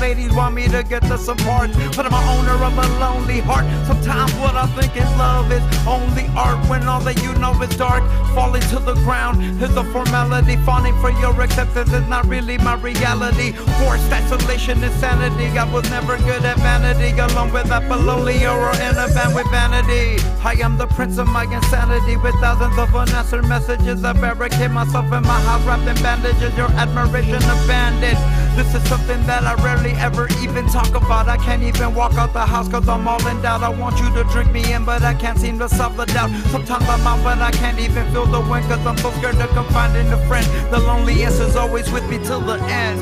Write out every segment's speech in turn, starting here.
ladies want me to get this apart, but I'm an owner of a lonely heart. Sometimes what I think is love is only art, when all that you know is dark. Falling to the ground is a formality. Fawning for your acceptance is not really my reality. Forced isolation, insanity. I was never good at vanity, alone with Apollonia or in a band with vanity. I am the prince of my insanity, with thousands of unanswered messages. I barricade myself in my house wrapped in bandages. Your admiration abandoned. This is something that I rarely ever even talk about. I can't even walk out the house cause I'm all in doubt. I want you to drink me in, but I can't seem to solve the doubt. Sometimes I'm out, but I can't even feel the wind, cause I'm so scared to confide in a friend. The loneliest is always with me till the end.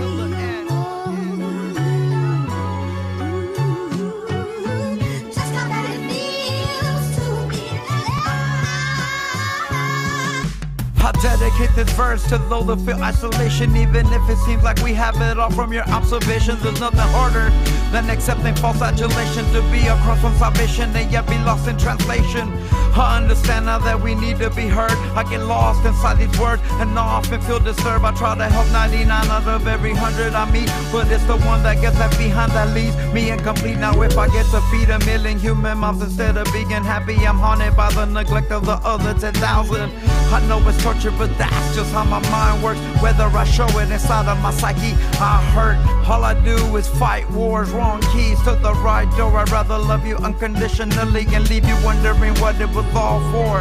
I dedicate this verse to those that feel isolation, even if it seems like we have it all from your observations. There's nothing harder than accepting false adulation, to be across from salvation and yet be lost in translation. I understand now that we need to be heard. I get lost inside these words and I often feel disturbed. I try to help 99 out of every 100 I meet, but it's the one that gets left behind that leaves me incomplete. Now if I get to feed a million human moms instead of being happy, I'm haunted by the neglect of the other 10,000. I know it's torture, but that's just how my mind works. Whether I show it inside of my psyche, I hurt. All I do is fight wars, wrong keys to the right door. I'd rather love you unconditionally and leave you wondering what it was all for.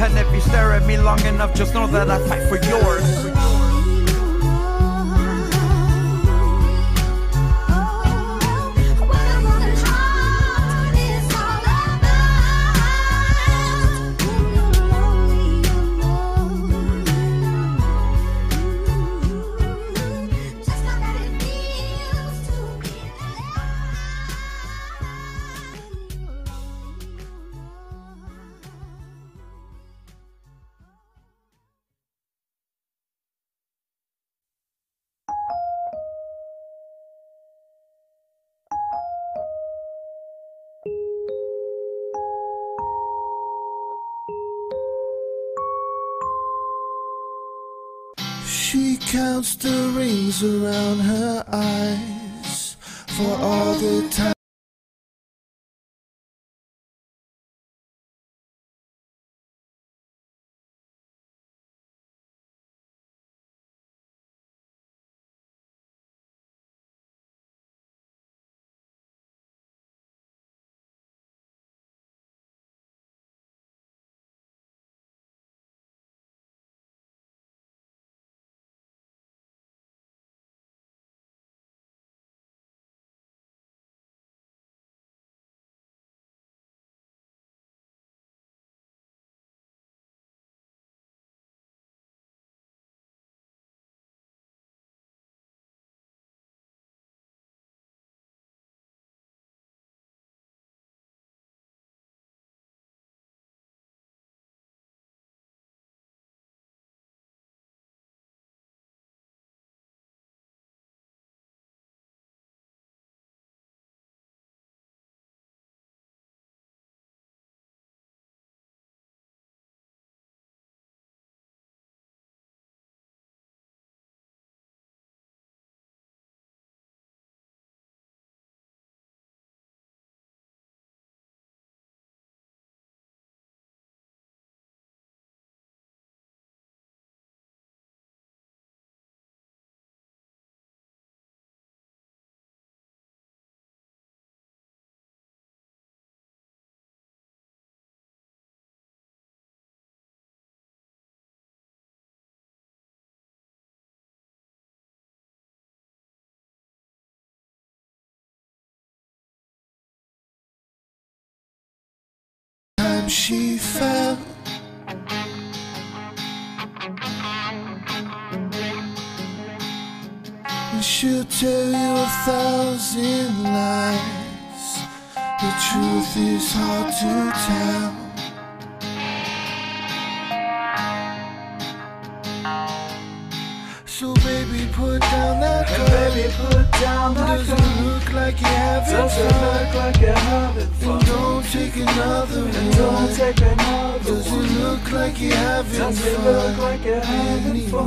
And if you stare at me long enough, just know that I fight for yours. She counts the rings around her eyes for all the time. She fell, and she'll tell you 1,000 lies. The truth is hard to tell. So baby, put down that gun. Baby, put down that Doesn't gun. look like you have it Doesn't look like you're having fun. And don't take another And one. don't take another Doesn't one. look like you're having Does it look like you're having fun?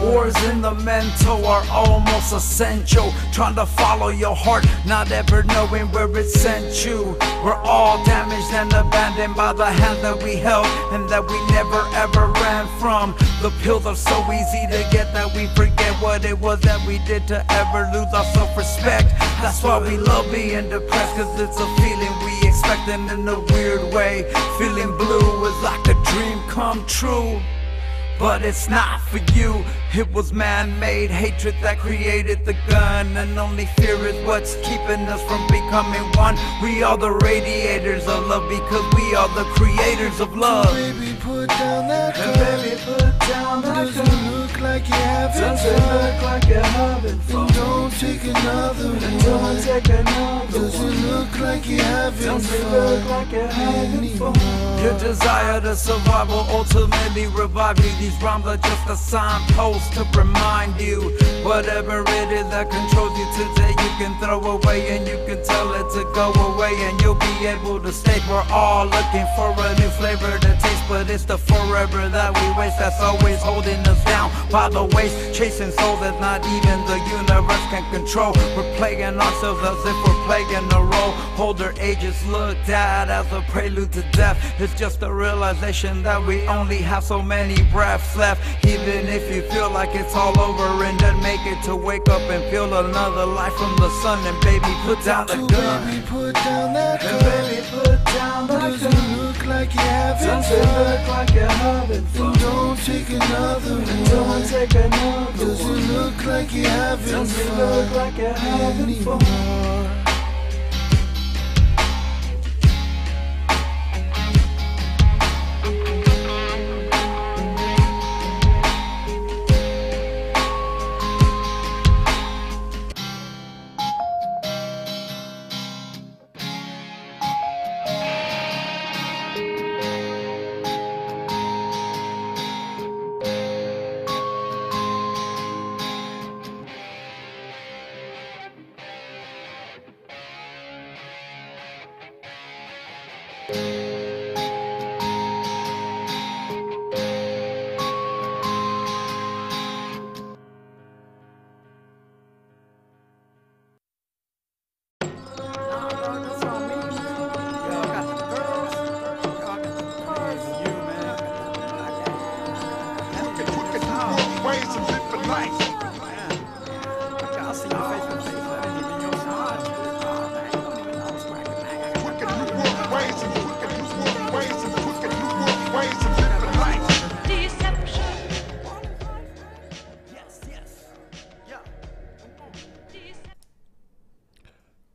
Wars in the mental are almost essential. Trying to follow your heart, not ever knowing where it sent you. We're all damaged and abandoned by the hand that we held and that we never ever ran from. The pills are so easy to get that we forget what it was that we did to ever lose our self-respect. That's why we love being depressed, cause it's a feeling we expect, and in a weird way, feeling blue is like a dream come true. But it's not for you. It was man-made hatred that created the gun, and only fear is what's keeping us from becoming one. We are the radiators of love because we are the creators of love. Baby, put down that gun. Baby, put down that Does gun. it look like you're having Does it fun? look like you're having fun? And don't take another And don't one. take another Does one. it look like you're having Does it fun look like you're having fun? anymore? Your desire to survive will ultimately revive you. These rhymes are just a signpost to remind you. Whatever it is that controls you today, you can throw away and you can tell it to go away, and you'll be able to stay. We're all looking for a new flavor to taste, but it's the forever that we waste that's always holding us down by the waist. Chasing souls that not even the universe can control. We're playing ourselves as if we're playing a role. Older ages looked at as a prelude to death. It's just a realization that we only have so many breaths left. Even if you feel like it's all over and then make it to wake up and feel another life from the sun. And baby, put down the So gun. baby, put down that And gun. baby, put down that Does it gun. look like you're having Does it fun? look like you're having fun? And don't take another And don't one. take another Does one. it look like you're having Does it look like you're having fun? anymore?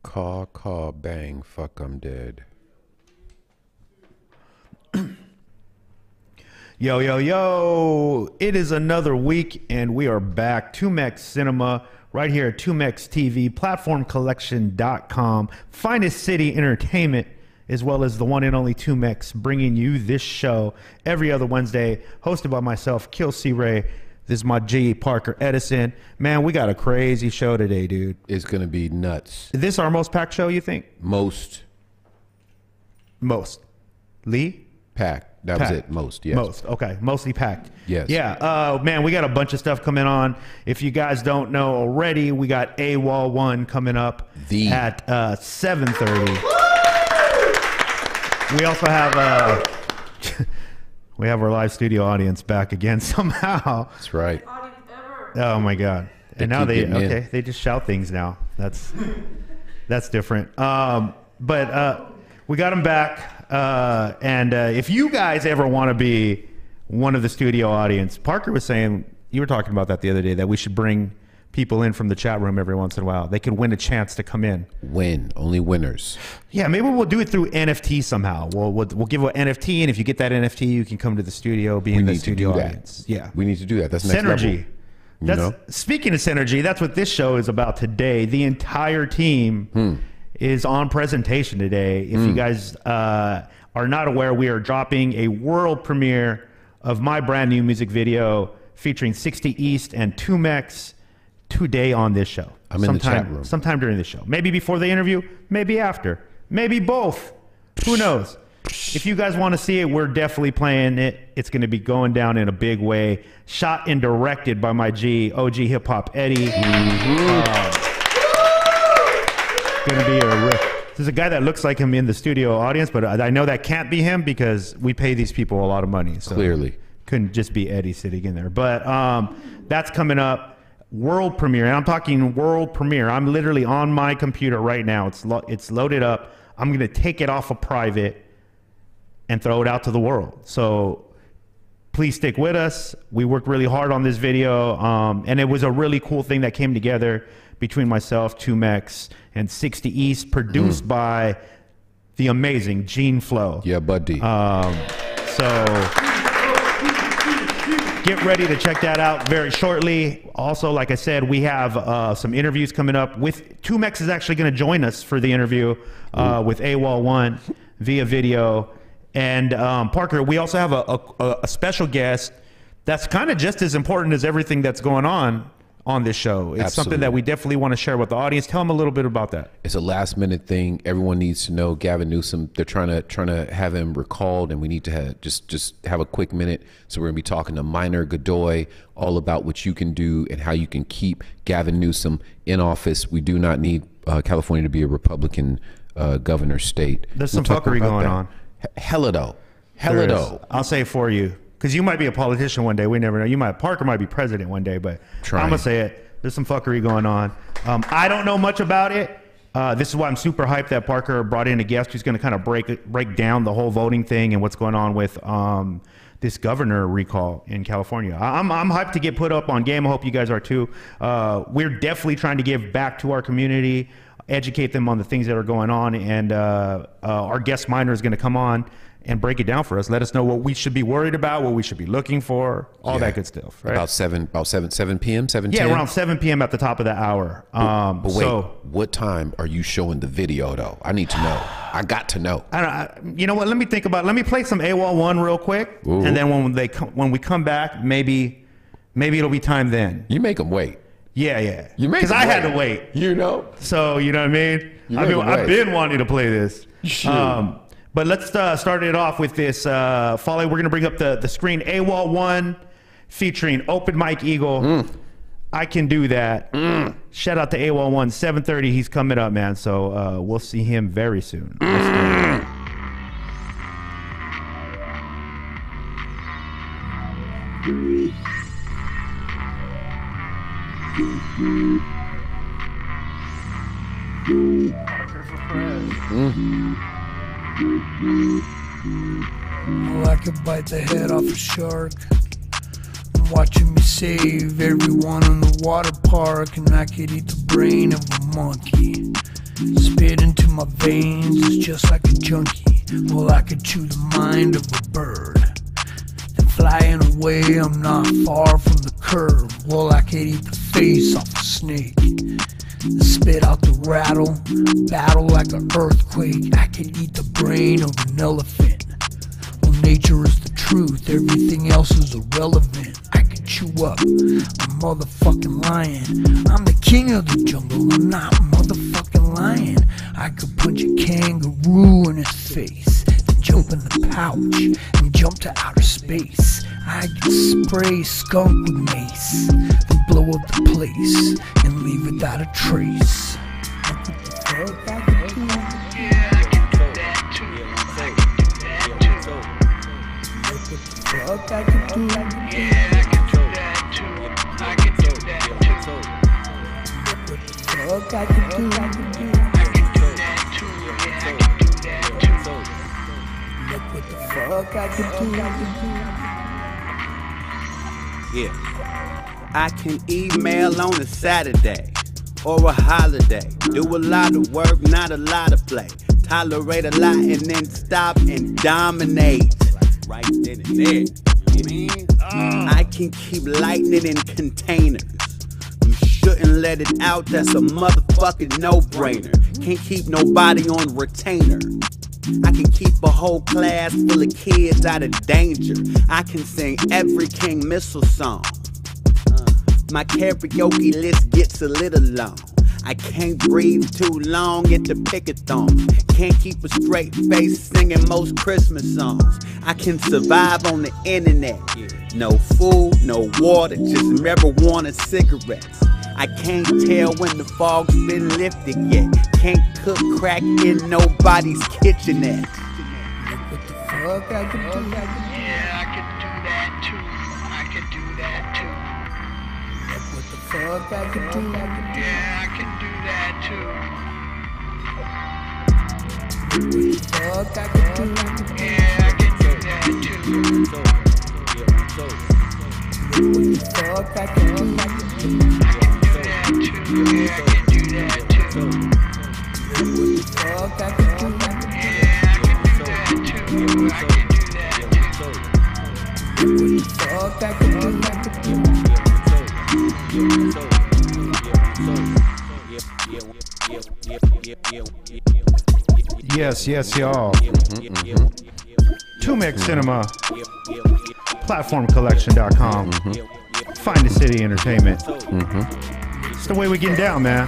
Caw, bang, fuck, I'm dead. Yo, yo, yo. It is another week, and we are back. 2Mex Cinema, right here at 2Mex TV, platformcollection.com, Finest City Entertainment, as well as the one and only 2Mex, bringing you this show every other Wednesday, hosted by myself, Kill C. Ray. This is my G. Parker Edison. Man, we got a crazy show today, dude. It's gonna be nuts. Is this our most packed show, you think? Most Most. Lee? packed. That Packed. was it. Most, yes. Most. Okay. Mostly packed. Yes. Yeah. Man, we got a bunch of stuff coming on. If you guys don't know already, we got AWOL 1 coming up at 7:30. We also have we have our live studio audience back again somehow. That's right. Oh my God. And now keep getting in. they just shout things now. That's different. But we got them back. And if you guys ever want to be one of the studio audience, Parker was saying, you were talking about that the other day, that we should bring people in from the chat room every once in a while. They could win a chance to come in. Win. Only winners. Yeah, maybe we'll do it through NFT somehow. We'll give an NFT, and if you get that NFT, you can come to the studio, be in the studio audience. Yeah. We need to do that. That's next Synergy. level. Speaking of synergy, that's what this show is about today. The entire team is on presentation today. If you guys are not aware, we are dropping a world premiere of my brand new music video featuring 60 East and 2Mex today on this show. I'm in the chat room. Sometime during the show. Maybe before the interview, maybe after, maybe both. Who knows? If you guys want to see it, we're definitely playing it. It's going to be going down in a big way. Shot and directed by my G, OG Hip Hop Eddie. Going to be there's a guy that looks like him in the studio audience, but I know that can't be him because we pay these people a lot of money. So Clearly. couldn't just be Eddie sitting in there. But that's coming up. World premiere, and I'm talking world premiere. I'm literally on my computer right now. It's loaded up. I'm going to take it off of private and throw it out to the world. So please stick with us. We worked really hard on this video, and it was a really cool thing that came together between myself, 2Mex, and 60 East, produced by the amazing Gene Flow. Yeah, buddy. So get ready to check that out very shortly. Also, like I said, we have some interviews coming up. 2Mex is actually going to join us for the interview with AWOL 1 via video. And Parker, we also have a special guest that's kind of just as important as everything that's going on this show. It's something that we definitely want to share with the audience. Tell them a little bit about that. It's a last minute thing. Everyone needs to know Gavin Newsom. They're trying to have him recalled, and we need to have, just have a quick minute. So we're gonna be talking to Minor Godoy all about what you can do and how you can keep Gavin Newsom in office. We do not need California to be a Republican governor state. There's some fuckery going on. Hella though. I'll say it for you. Because you might be a politician one day. We never know. Parker might be president one day, but I'm going to say it. There's some fuckery going on. I don't know much about it. This is why I'm super hyped that Parker brought in a guest who's going to kind of break down the whole voting thing and what's going on with this governor recall in California. I'm hyped to get put up on game. I hope you guys are too. We're definitely trying to give back to our community, educate them on the things that are going on, and our guest Minor is going to come on and break it down for us. Let us know what we should be worried about, what we should be looking for, all that good stuff. Right? About 7 p.m., 7:10? Yeah, around 7 p.m. at the top of the hour. But wait, what time are you showing the video, though? I need to know. I got to know. You know what? Let me think about it. Let me play some AWOL 1 real quick. Ooh. And then when we come back, maybe it'll be time then. You make them wait. Yeah. Because I had to wait. You know? So, you know what I mean? I've been wanting to play this. Sure. But let's start it off with this. Folly, we're going to bring up the screen. AWOL 1 featuring Open Mike Eagle. I Can Do That. Shout out to AWOL 1. 7:30, he's coming up, man. So we'll see him very soon. Well, I could bite the head off a shark, watching me save everyone in the water park, and I could eat the brain of a monkey. Spit into my veins is just like a junkie. Well, I could chew the mind of a bird, and flying away I'm not far from the curve. Well, I could eat the face off a snake, spit out the rattle, battle like an earthquake. I could eat the brain of an elephant. Well, nature is the truth, everything else is irrelevant. I could chew up a motherfucking lion. I'm the king of the jungle, I'm not a motherfucking lion. I could punch a kangaroo in his face, then jump in the pouch and jump to outer space. I could spray skunk with mace, then blow up the place and leave without a trace. What the fuck I could do? Yeah, I can do that too. I can do that too. What the fuck I could do? Yeah, I can do that too. I can do that too. What the fuck I could do? I can do that too. Yeah, I can do that too. Look what the fuck I could do. Yeah, I can email on a Saturday or a holiday. Do a lot of work, not a lot of play. Tolerate a lot and then stop and dominate. Right then and there. You mean? I can keep lightning in containers. You shouldn't let it out, that's a motherfucking no-brainer. Can't keep nobody on retainer. I can keep a whole class full of kids out of danger. I can sing every King Missile song. My karaoke list gets a little long. I can't breathe too long at the pickathon. Can't keep a straight face singing most Christmas songs. I can survive on the internet. No food, no water, just marijuana cigarettes. I can't tell when the fog's been lifted yet. Can't cook crack in nobody's kitchenette. What the fuck I can do? Yeah, I can do that too. I can do that too. What the fuck I can do? Yeah, I can do that too. What the fuck I can do? Yeah, I can do that too. What the fuck I can do? Yeah, I can do that too. What the fuck I can do? Yeah, I can do that too. I can do that too. What the fuck I can do? Yes, y'all. Two-Mix Cinema, platformcollection.com. Find the City Entertainment. It's the way we getting down, man.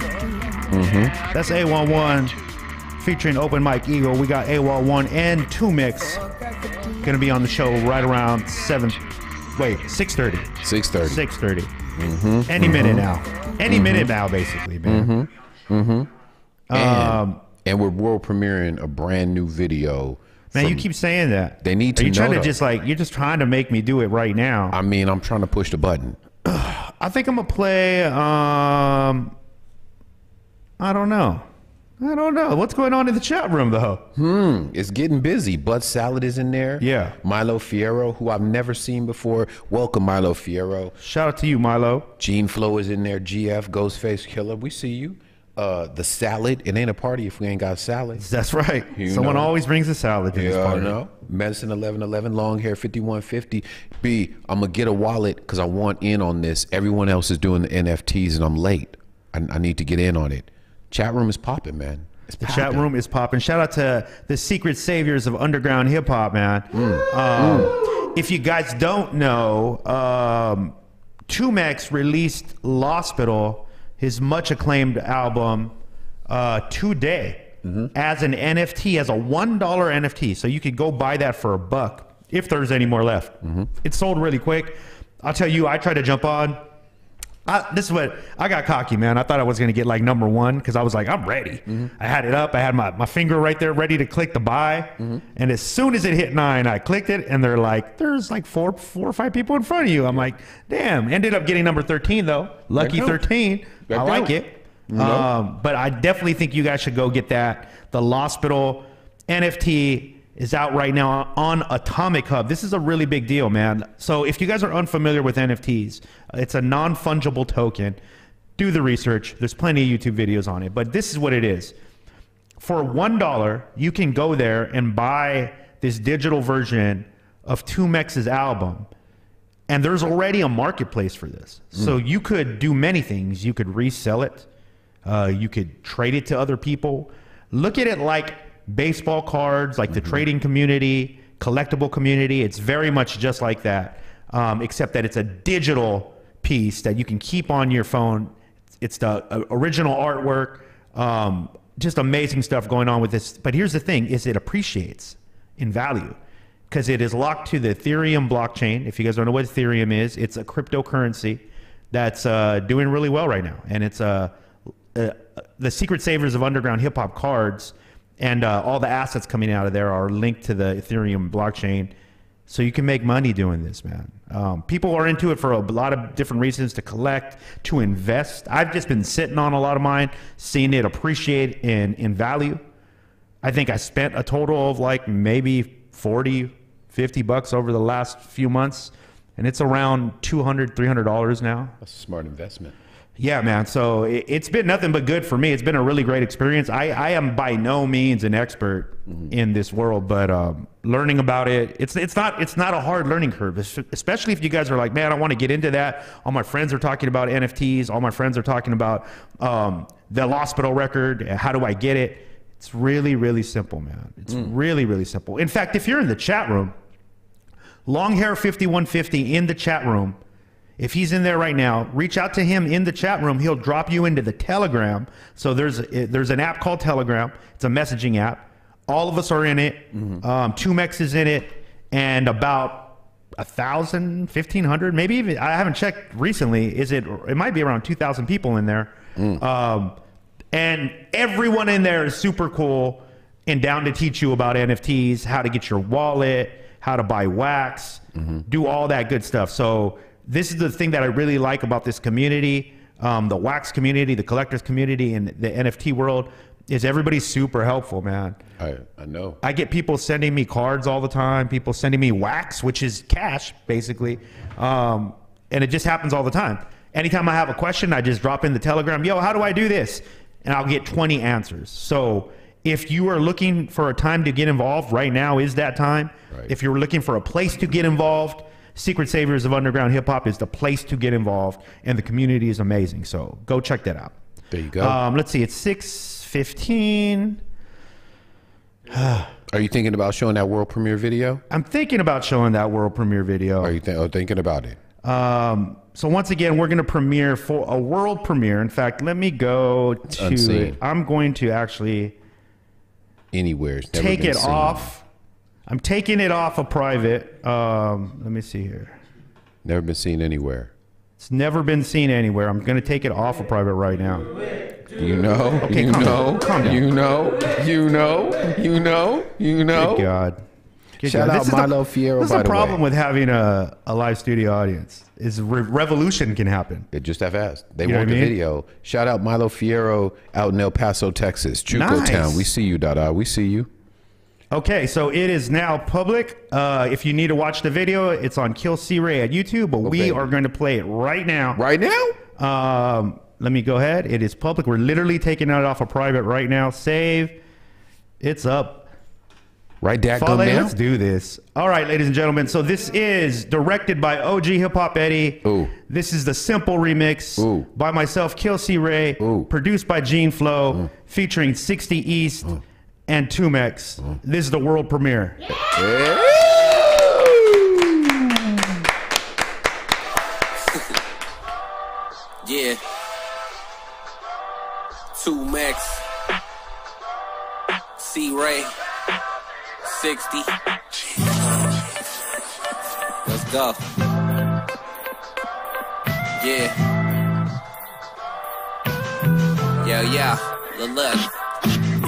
That's A11 featuring Open Mike Eagle. We got AWOL 1 and Two-Mix gonna be on the show right around 6:30. 6:30. Any minute now. Any minute now, basically, man. And we're world premiering a brand new video. Man, you keep saying that. They need to Are you know trying to though. just like, you're just trying to make me do it right now? I mean, I'm trying to push the button. I think I'm gonna play. I don't know. What's going on in the chat room though? It's getting busy. Bud Salad is in there. Yeah. Milo Fierro, who I've never seen before. Welcome, Milo Fierro. Shout out to you, Milo. Gene Flow is in there. GF, Ghostface Killer. We see you. The salad. It ain't a party if we ain't got salad. That's right. You Someone know. always brings a salad to this Yeah, I party. know. Medicine 1111, long hair 5150. B, I'm gonna get a wallet because I want in on this. Everyone else is doing the NFTs and I'm late. I need to get in on it. Chat room is popping, man. It's The chat room is popping. Shout out to the secret saviors of underground hip hop, man. If you guys don't know, Two-Mix released L'Hospital, his much acclaimed album, today as an NFT, as a $1 NFT. So you could go buy that for $1 if there's any more left. It sold really quick. I'll tell you, I tried to jump on. This is what I got cocky, man. I thought I was going to get like #1 because I was like, I'm ready. I had it up. I had my finger right there ready to click the buy. And as soon as it hit 9, I clicked it and they're like, there's like four or five people in front of you. I'm like, damn. Ended up getting number 13 though. Lucky 13. I like it. But I definitely think you guys should go get that. The L'Hospital NFT is out right now on Atomic Hub. This is a really big deal, man. So if you guys are unfamiliar with NFTs, it's a non-fungible token. Do the research. There's plenty of YouTube videos on it. But this is what it is. For $1, you can go there and buy this digital version of Two-Mix's album. And there's already a marketplace for this. So you could do many things. You could resell it. You could trade it to other people. Look at it like baseball cards, like the trading community, collectible community. It's very much just like that, except that it's a digital piece that you can keep on your phone. It's the original artwork. Just amazing stuff going on with this. But here's the thing, is it appreciates in value because it is locked to the Ethereum blockchain. If you guys don't know what Ethereum is, it's a cryptocurrency that's doing really well right now. And it's the secret savers of underground hip hop cards. And all the assets coming out of there are linked to the Ethereum blockchain. So you can make money doing this, man. People are into it for a lot of different reasons, to collect, to invest. I've just been sitting on a lot of mine, seeing it appreciate in value. I think I spent a total of like maybe $40, $50 over the last few months. And it's around $200, $300 now. That's a smart investment. Yeah, man. So it's been nothing but good for me. It's been a really great experience. I am by no means an expert in this world, but learning about it, it's not a hard learning curve, especially if you guys are like, man, I want to get into that. All my friends are talking about NFTs. All my friends are talking about the L'Hospital record. How do I get it? It's really, really simple, man. It's really, really simple. In fact, if you're in the chat room, Longhair5150 in the chat room, If he's in there right now, reach out to him in the chat room. He'll drop you into the Telegram. So there's an app called Telegram. It's a messaging app. All of us are in it. 2mex is in it, and about 1,000, 1,500, maybe even, I haven't checked recently. It might be around 2,000 people in there. And everyone in there is super cool and down to teach you about NFTs, how to get your wallet, how to buy wax, do all that good stuff. So this is the thing that I really like about this community, the wax community, the collectors community, and the NFT world, is everybody's super helpful, man. I know. I get people sending me cards all the time, people sending me wax, which is cash, basically. And it just happens all the time. Anytime I have a question, I just drop in the Telegram, yo, how do I do this? And I'll get 20 answers. So if you are looking for a time to get involved, right now is that time. Right. If you're looking for a place to get involved, Secret Saviors of Underground Hip Hop is the place to get involved, and the community is amazing. So go check that out. There you go. Let's see, it's 6:15. Are you thinking about showing that world premiere video? I'm thinking about showing that world premiere video. Are you thinking about it? So once again, we're going to premiere for a world premiere. In fact, let me go to unseen. it. I'm going to actually Anywhere. It's never take been it seen. off. I'm taking it off of private. Let me see here. Never been seen anywhere. It's never been seen anywhere. I'm going to take it off of private right now. You know, Okay, you calm know, down, calm down. you know, you know, you know, you know. Good God. Good Shout God. out This is Milo Fierro, This is by the the problem way. with having a live studio audience. Is revolution can happen. They just have asked. They You know want what the I mean? video. Shout out Milo Fierro out in El Paso, Texas. Chuco Nice. Town. We see you, Dada. We see you. Okay, so it is now public. If you need to watch the video, it's on Kill C Ray at YouTube, but we baby. are going to play it right now. Right now? Let me go ahead. It is public. We're literally taking it off of private right now. Save. It's up. Right, Dad, go Follow, now? let's do this. All right, ladies and gentlemen. So this is directed by OG Hip Hop Eddie. Ooh. This is the Simple remix Ooh. by myself, Kill C Ray. Ooh. Produced by Gene Flow, featuring 60 East and 2mex. This is the world premiere. Yeah. 2mex. C-Ray. 60. Let's go. Yeah. Yo, look.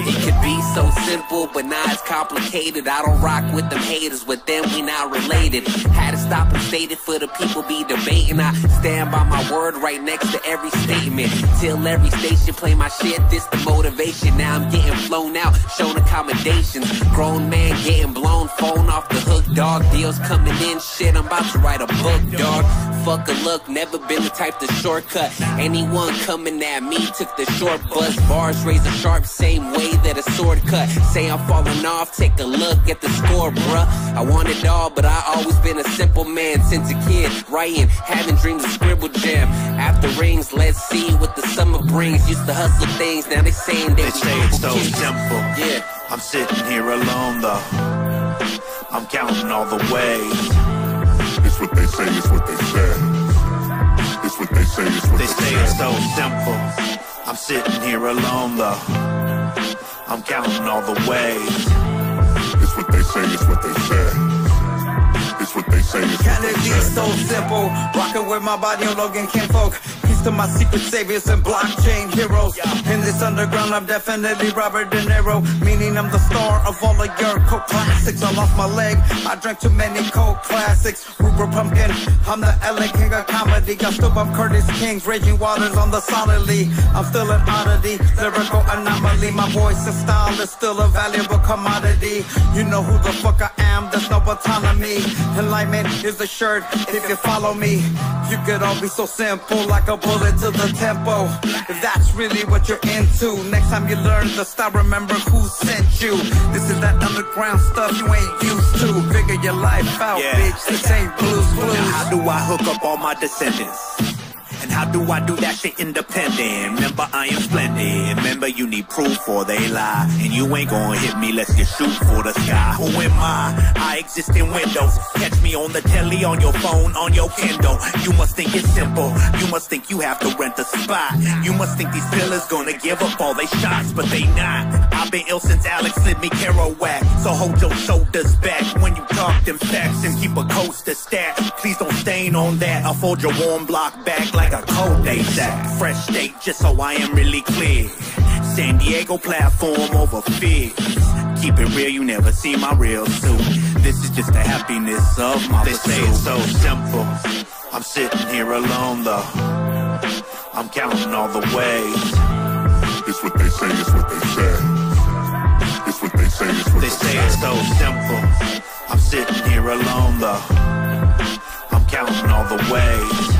It could be so simple, but now it's complicated. I don't rock with them haters, with them we not related. Had to stop and state it for the people be debating. I stand by my word right next to every statement. Till every station play my shit, this the motivation. Now I'm getting flown out, shown accommodations. Grown man getting blown, phone off the hook, dog. Deals coming in, shit, I'm about to write a book, dog. Fuck a look, never been the type to shortcut. Anyone coming at me took the short bus. Bars razor sharp, same way that a sword cut. Say I'm falling off, take a look at the score, bruh. I want it all, but I always been a simple man since a kid. Writing, having dreams of scribble jam. After rings, let's see what the summer brings. Used to hustle things, now they saying They say it's so kids. simple. Yeah. I'm sitting here alone though. I'm counting all the ways. It's what they say, it's what they say. It's what they say, it's what They they say it's so simple. I'm sitting here alone though. I'm counting all the ways. It's what they say, it's what they say. It's what they say, it's what Can they it be say. so simple? Rocking with my body on Logan Kinfolk. Peace to my secret saviors and blockchain heroes. In this underground, I'm definitely Robert De Niro. Meaning I'm the star of all of your coke classics. I lost my leg, I drank too many coke classics. Rupert Pumpkin, I'm the LA king of comedy. I still bump Curtis King's Raging Waters on the solidly. I'm still an oddity, lyrical anomaly. My voice and style is still a valuable commodity. You know who the fuck I am, there's no autonomy. Enlightenment is the shirt, if you follow me. You could all be so simple, like a bullet to the tempo. If that's really what you're into, next time you learn the style, remember who sent you. This is that underground stuff you ain't used to. Figure your life out, Yeah. bitch, this ain't blues. Now how do I hook up all my descendants? And how How do I do that shit independent? Remember I am splendid. Remember you need proof or they lie. And you ain't gonna hit me, let's just shoot for the sky. Who am I exist in Windows. Catch me on the telly, on your phone, on your Kindle. You must think it's simple. You must think you have to rent a spot. You must think these pillars gonna give up all they shots, but they not. I've been ill since Alex slid me Kerouac. So hold your shoulders back when you talk them facts and keep a coaster stat. Please don't stain on that. I'll fold your warm block back like a cold day sack. Fresh state, just so I am really clear. San Diego platform over fears. Keep it real, you never see my real suit. This is just the happiness of my pursuit. They say it's so simple. I'm sitting here alone though. I'm counting all the ways. It's what they say, it's what they say. It's what they say, it's what they say. It's so simple. I'm sitting here alone though. I'm counting all the ways.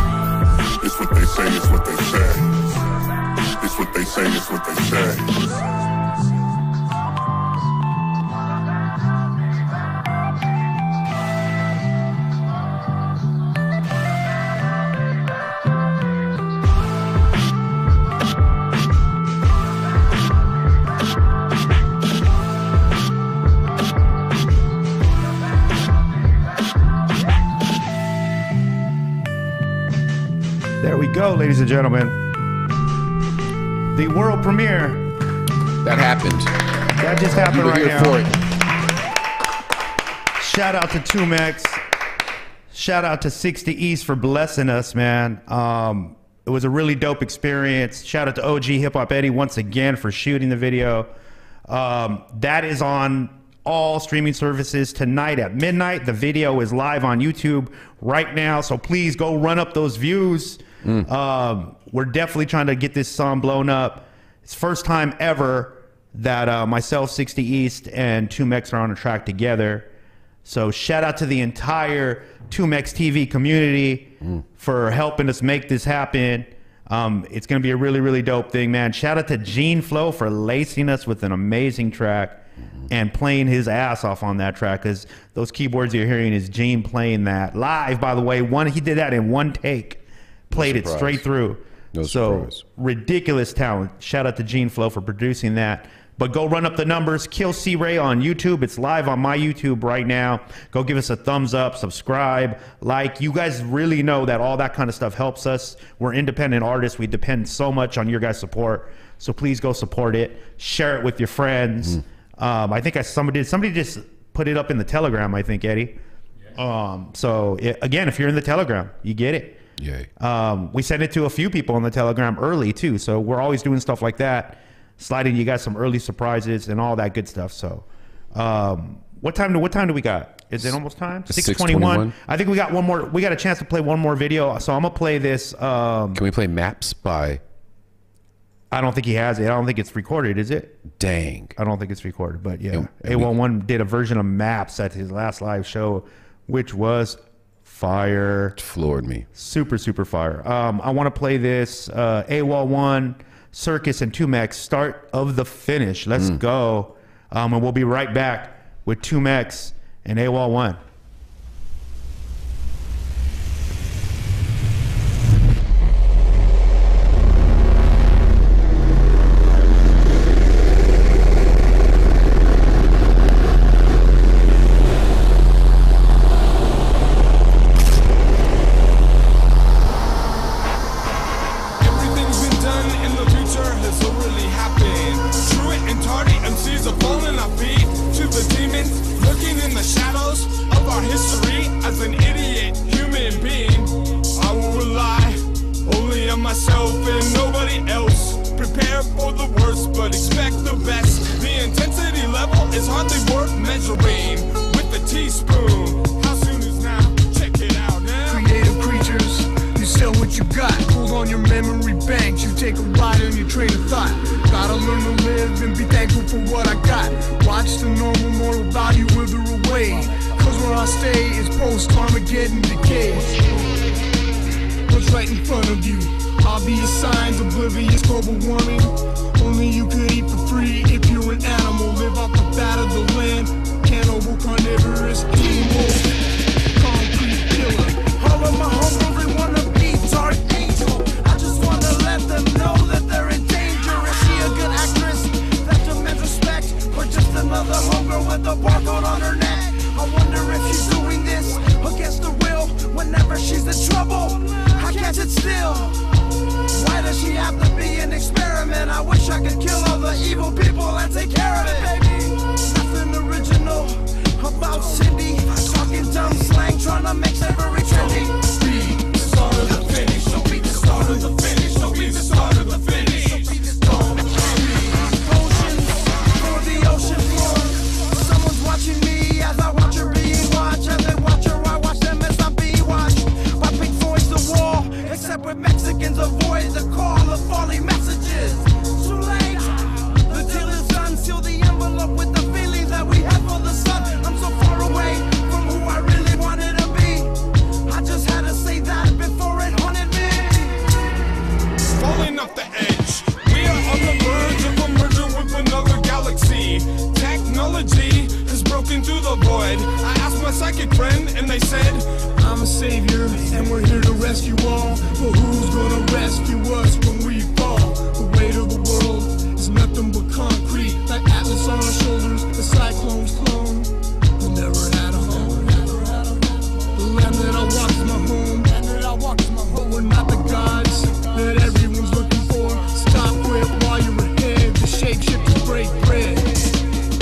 It's what they say, it's what they say. It's what they say, it's what they say. There we go, ladies and gentlemen. The world premiere. That happened. That just happened right now. For it. Shout out to 2Mex. Shout out to 60 East for blessing us, man. It was a really dope experience. Shout out to OG Hip Hop Eddie once again for shooting the video. That is on all streaming services tonight at midnight. The video is live on YouTube right now, so please go run up those views. We're definitely trying to get this song blown up. It's first time ever that myself, 60 East, and 2Mex are on a track together. So shout out to the entire 2Mex TV community for helping us make this happen. It's going to be a really, really dope thing, man. Shout out to Gene Flow for lacing us with an amazing track and playing his ass off on that track, because those keyboards you're hearing is Gene playing that live, by the way. He did that in one take. Played it straight through. No so surprise. Ridiculous talent. Shout out to Gene Flow for producing that. But go run up the numbers. Kill C-Ray on YouTube. It's live on my YouTube right now. Go give us a thumbs up, subscribe, like. You guys really know that all that kind of stuff helps us. We're independent artists. We depend so much on your guys' support. So please go support it. Share it with your friends. I think somebody just put it up in the Telegram, I think, Eddie. Again, if you're in the Telegram, you get it. Yay. We sent it to a few people on the Telegram early too, so we're always doing stuff like that, sliding you guys some early surprises and all that good stuff. So what time do we got? Is it almost time? 6:21. I think we got one more. We got a chance to play one more video, so I'm gonna play this. Can we play Maps by? I don't think he has it. I don't think it's recorded, is it? Dang. I don't think it's recorded, but yeah. AWOL did a version of Maps at his last live show, which was fire. It floored me. Super, super fire. I want to play this AWOL, Circus, and 2Mex, Start of the Finish. Let's go. And we'll be right back with 2Mex and AWOL. girl with a barcode on her neck. I wonder if she's doing this against the will. Whenever she's in trouble, I catch it still. Why does she have to be an experiment? I wish I could kill all the evil people and take care of it, baby. Nothing original about Cindy. Talking dumb slang, trying to make every trendy. Be the start of the finish. Don't be the start of the finish. Don't be the start of the finish. Don't be oceans for the ocean floor. Someone's watching me as I watch her being watched. As they watch her, I watch them as I'm being watched. My big voice the wall, except with Mexicans avoid the call of falling messages. Too late. The deal is done. Seal the envelope with the feelings that we have for the sun. I'm so far away from who I really wanted to be. I just had to say that before it haunted me. Falling off the edge, we are on the verge of a merger with another galaxy. Technology has broken through the void. I asked my psychic friend and they said, I'm a savior and we're here to rescue all. But who's gonna rescue us when we fall? The weight of the world is nothing but concrete. Like Atlas on our shoulders, the cyclone's clone. We never had a home. The land that I walk is my home. But we're not the gods that everyone's looking for. Stop, quit while you're ahead. The shapeshifters break bread.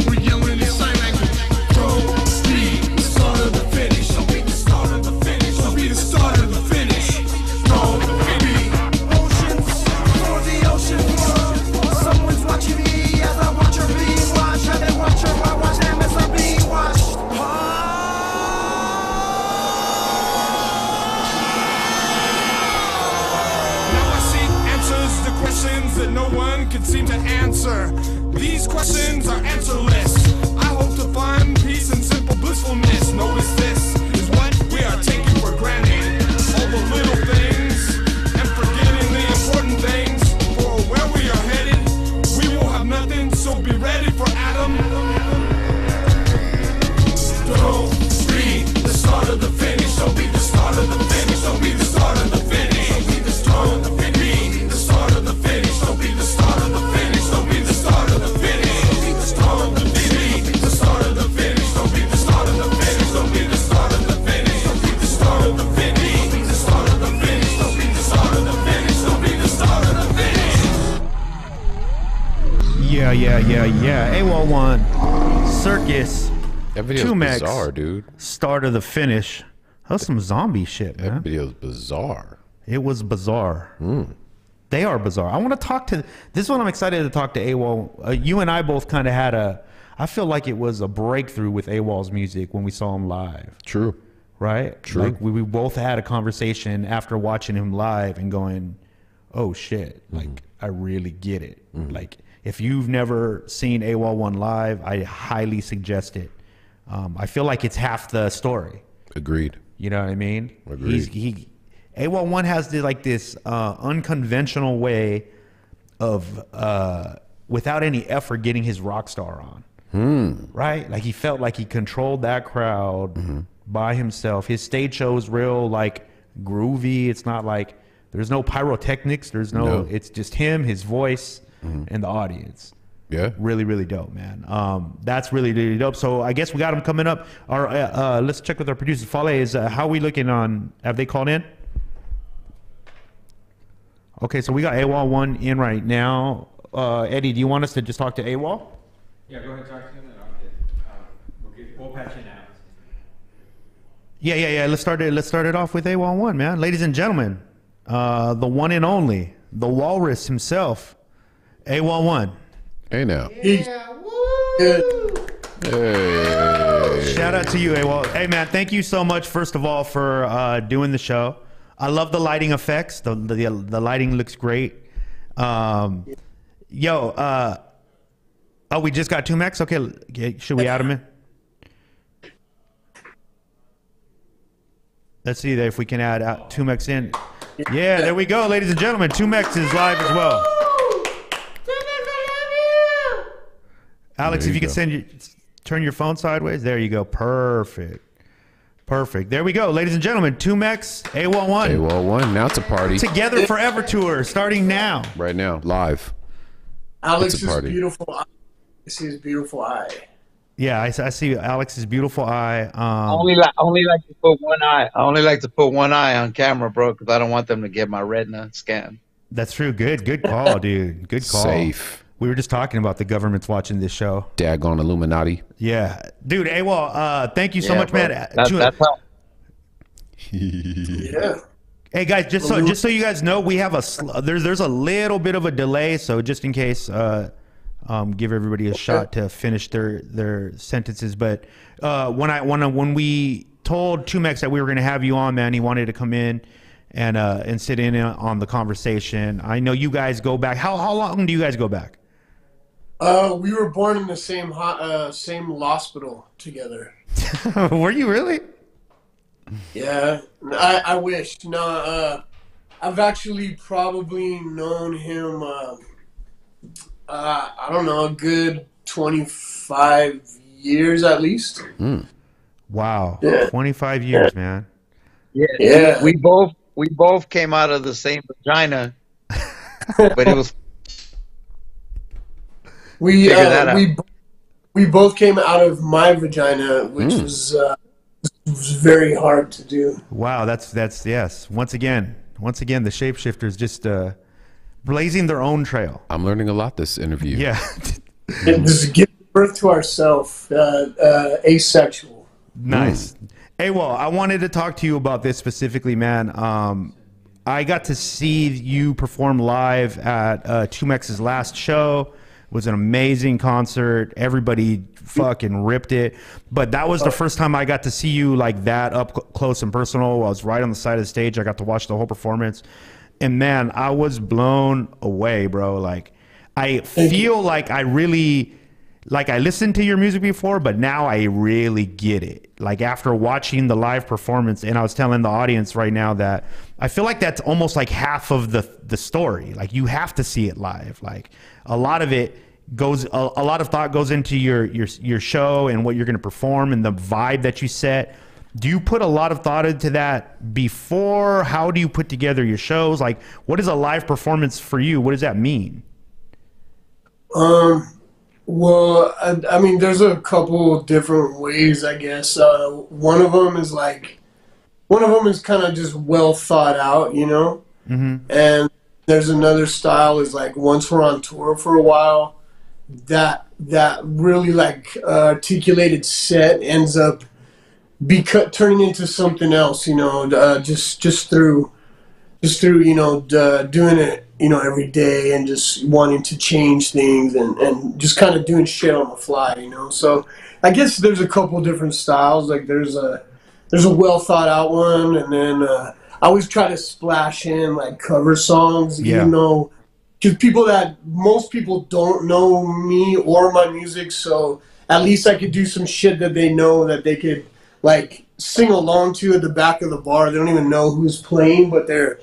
We're yelling in sign language. Don't be the start of the finish. Don't be the start of the finish. Don't be the start of the finish. Don't be Oceans for the ocean floor. Someone's watching me as I watch her being watched. How they watch her, I watch them as I'm being watched. Now I seek answers to questions that no one can seem to answer. These questions are answerless. I hope to find peace and simple blissfulness. Notice this is what we are taking for granted. All the little things and forgetting the important things. For where we are headed, we will have nothing, so be ready for Adam. Don't be the start of the finish. Don't be the start of the finish. Don't be the start of the finish. Don't be the start of the finish. Be the start of the finish. Don't be the start of the finish. Don't be the start of the finish. Don't be the start of the finish. Be the start of the finish. Don't be the start of the finish. Don't be the start of the finish. Don't be the start of the finish. Be the start of the finish. Don't be the start of the finish. Don't be the start of the finish. Yeah. AWOL 1, Circus, That video's 2Mex, bizarre, dude. start of the finish. That's some zombie shit, That man. video's bizarre. It was bizarre. They are bizarre. I want to talk to, this is what I'm excited to talk to AWOL. You and I both kind of had I feel like it was a breakthrough with AWOL's music when we saw him live. True. Right? True. Like we both had a conversation after watching him live and going, oh shit, like I really get it. Like if you've never seen AWOL 1 live, I highly suggest it. I feel like it's half the story. Agreed. You know what I mean? Agreed. AWOL 1 has this unconventional way of without any effort getting his rock star on. Right? Like he felt like he controlled that crowd by himself. His stage show is real like groovy. It's not like there's no pyrotechnics. There's no. It's just him, his voice, and the audience. Yeah. Really, really dope, man. That's really, really dope. So I guess we got him coming up. Our let's check with our producer. Fale, is how are we looking on? Have they called in? Okay, so we got AWOL 1 in right now. Eddie, do you want us to just talk to AWOL? Yeah, go ahead and talk to him, and we'll patch in now. Yeah. Let's start it off with AWOL 1, man. Ladies and gentlemen, the one and only, the walrus himself, AWOL 1. Hey now. Yeah, woo! Hey. Shout out to you, AWOL. Hey, man, thank you so much, first of all, for doing the show. I love the lighting effects. The lighting looks great. Oh, we just got 2Mex? Okay, should we add him in? Let's see if we can add 2Mex in. Yeah, there we go, ladies and gentlemen. 2Mex is live as well. Alex, if you can turn your phone sideways. There you go. Perfect. There we go. Ladies and gentlemen, 2Mex, AWOL 1. AWOL 1. Now it's a party. Together Forever Tour, starting now. Right now, live. Alex's party. beautiful eye. His beautiful eye. Yeah, I see Alex's beautiful eye. Only like to put one eye. I only like to put one eye on camera, bro, because I don't want them to get my retina scan. That's true. Good call, dude. Good call. Safe. We were just talking about the government's watching this show. Daggone Illuminati. Yeah, dude. AWOL, thank you so much, bro. man. That's how. Yeah. Hey guys, just so you guys know, we have there's a little bit of a delay, so just in case, give everybody a shot to finish their sentences. But when we told Tumex that we were going to have you on, man, he wanted to come in and sit in on the conversation. I know you guys go back. How long do you guys go back? We were born in the same hospital together. Were you really? Yeah, I wish. No, I've actually probably known him. I don't know, a good 25 years at least. Wow, Yeah. 25 years, man. Yeah. We both came out of the same vagina, but it was. We Figure that out. we both came out of my vagina, which was very hard to do. Wow, that's yes. Once again, the shapeshifters just blazing their own trail. I'm learning a lot this interview. Yeah. Just give birth to ourselves, asexual. Nice. Hey, well, I wanted to talk to you about this specifically, man. I got to see you perform live at Tumex's last show. It was an amazing concert. Everybody fucking ripped it. But that was the first time I got to see you like that up close and personal. I was right on the side of the stage. I got to watch the whole performance. And man, I was blown away, bro. Like, I feel like I really, like, I listened to your music before, but now I really get it. Like, after watching the live performance, and I was telling the audience right now that I feel like that's almost like half of the story. Like, you have to see it live. Like, a lot of it goes, a lot of thought goes into your show and what you're going to perform and the vibe that you set. Do you put a lot of thought into that before? How do you put together your shows? Like, what is a live performance for you? What does that mean? Well, I mean, there's a couple different ways, I guess. One of them is kind of just well thought out, you know? And there's another style is like once we're on tour for a while, that really like articulated set ends up turning into something else, you know, just through you know doing it, you know, every day and just wanting to change things and just kind of doing shit on the fly, you know. So I guess there's a couple different styles. Like there's a well thought out one, and then I always try to splash in like cover songs, even though because most people don't know me or my music, so at least I could do some shit that they know that they could like sing along to at the back of the bar. They don't even know who's playing, but they're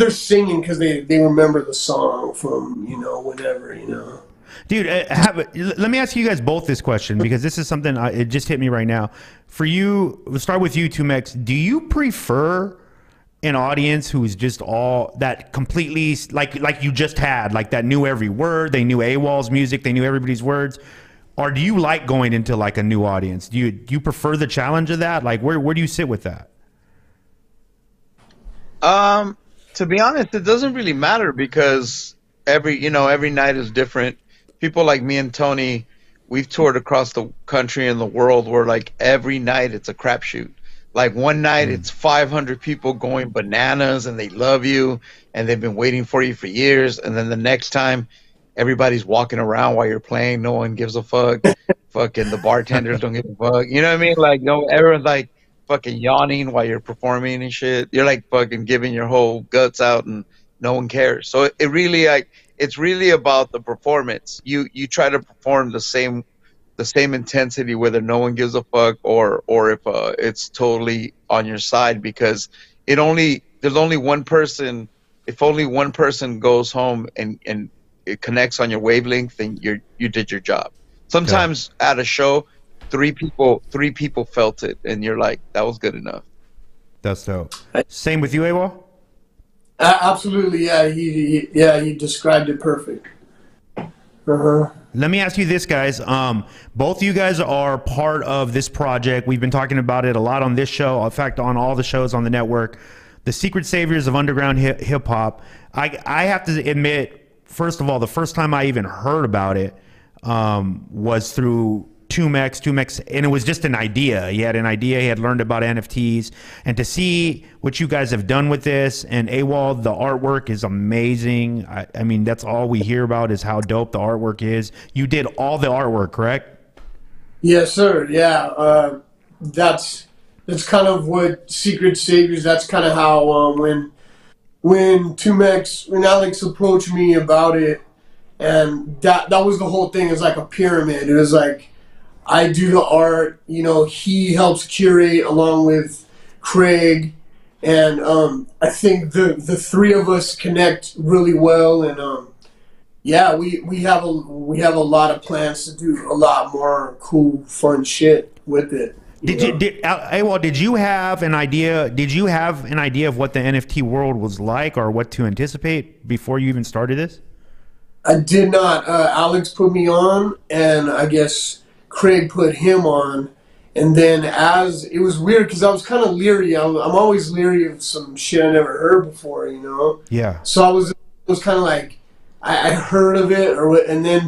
singing because they remember the song from, you know, whenever, you know. Dude, let me ask you guys both this question because this is something it just hit me right now. For you, we'll start with you, Tumex. Do you prefer an audience who is just all that completely like you just had, like that knew every word, they knew AWOL's music, they knew everybody's words? Or do you like going into like a new audience? Do you prefer the challenge of that? Like where do you sit with that? To be honest, it doesn't really matter because every night is different. People like me and Tony, we've toured across the country and the world where like every night it's a crapshoot. Like one night it's 500 people going bananas and they love you and they've been waiting for you for years, and then the next time everybody's walking around while you're playing, no one gives a fuck. Fucking the bartenders don't give a fuck. You know what I mean? Like everyone's like fucking yawning while you're performing and shit. You're like fucking giving your whole guts out and no one cares. So it really like it's really about the performance. You try to perform the same intensity whether no one gives a fuck or if it's totally on your side, because there's only one person. If only one person goes home and it connects on your wavelength, then you did your job. Sometimes at a show, three people felt it, and you're like, that was good enough. That's dope. Same with you, AWOL? Absolutely, yeah. He described it perfect. Let me ask you this, guys. Both of you guys are part of this project. We've been talking about it a lot on this show. In fact, on all the shows on the network, the Secret Saviors of Underground Hip Hop. I have to admit, first of all, the first time I even heard about it was through Tumex, and it was just an idea. He had an idea. He had learned about NFTs, and to see what you guys have done with this, and AWOL, the artwork is amazing. I mean, that's all we hear about is how dope the artwork is. You did all the artwork, correct? Yes, sir. Yeah, that's kind of what Secret Saviors. That's kind of how when Alex approached me about it, and that was the whole thing. It was like a pyramid. It was like, I do the art, you know, he helps curate along with Craig, and I think the three of us connect really well, and yeah, we have a lot of plans to do a lot more cool, fun shit with it. Did you have an idea? Did you have an idea of what the NFT world was like, or what to anticipate before you even started this? I did not. Alex put me on, and I guess Craig put him on, and then as it was weird because I was kind of leery. I'm always leery of some shit I never heard before, you know. Yeah. So I was kind of like I heard of it,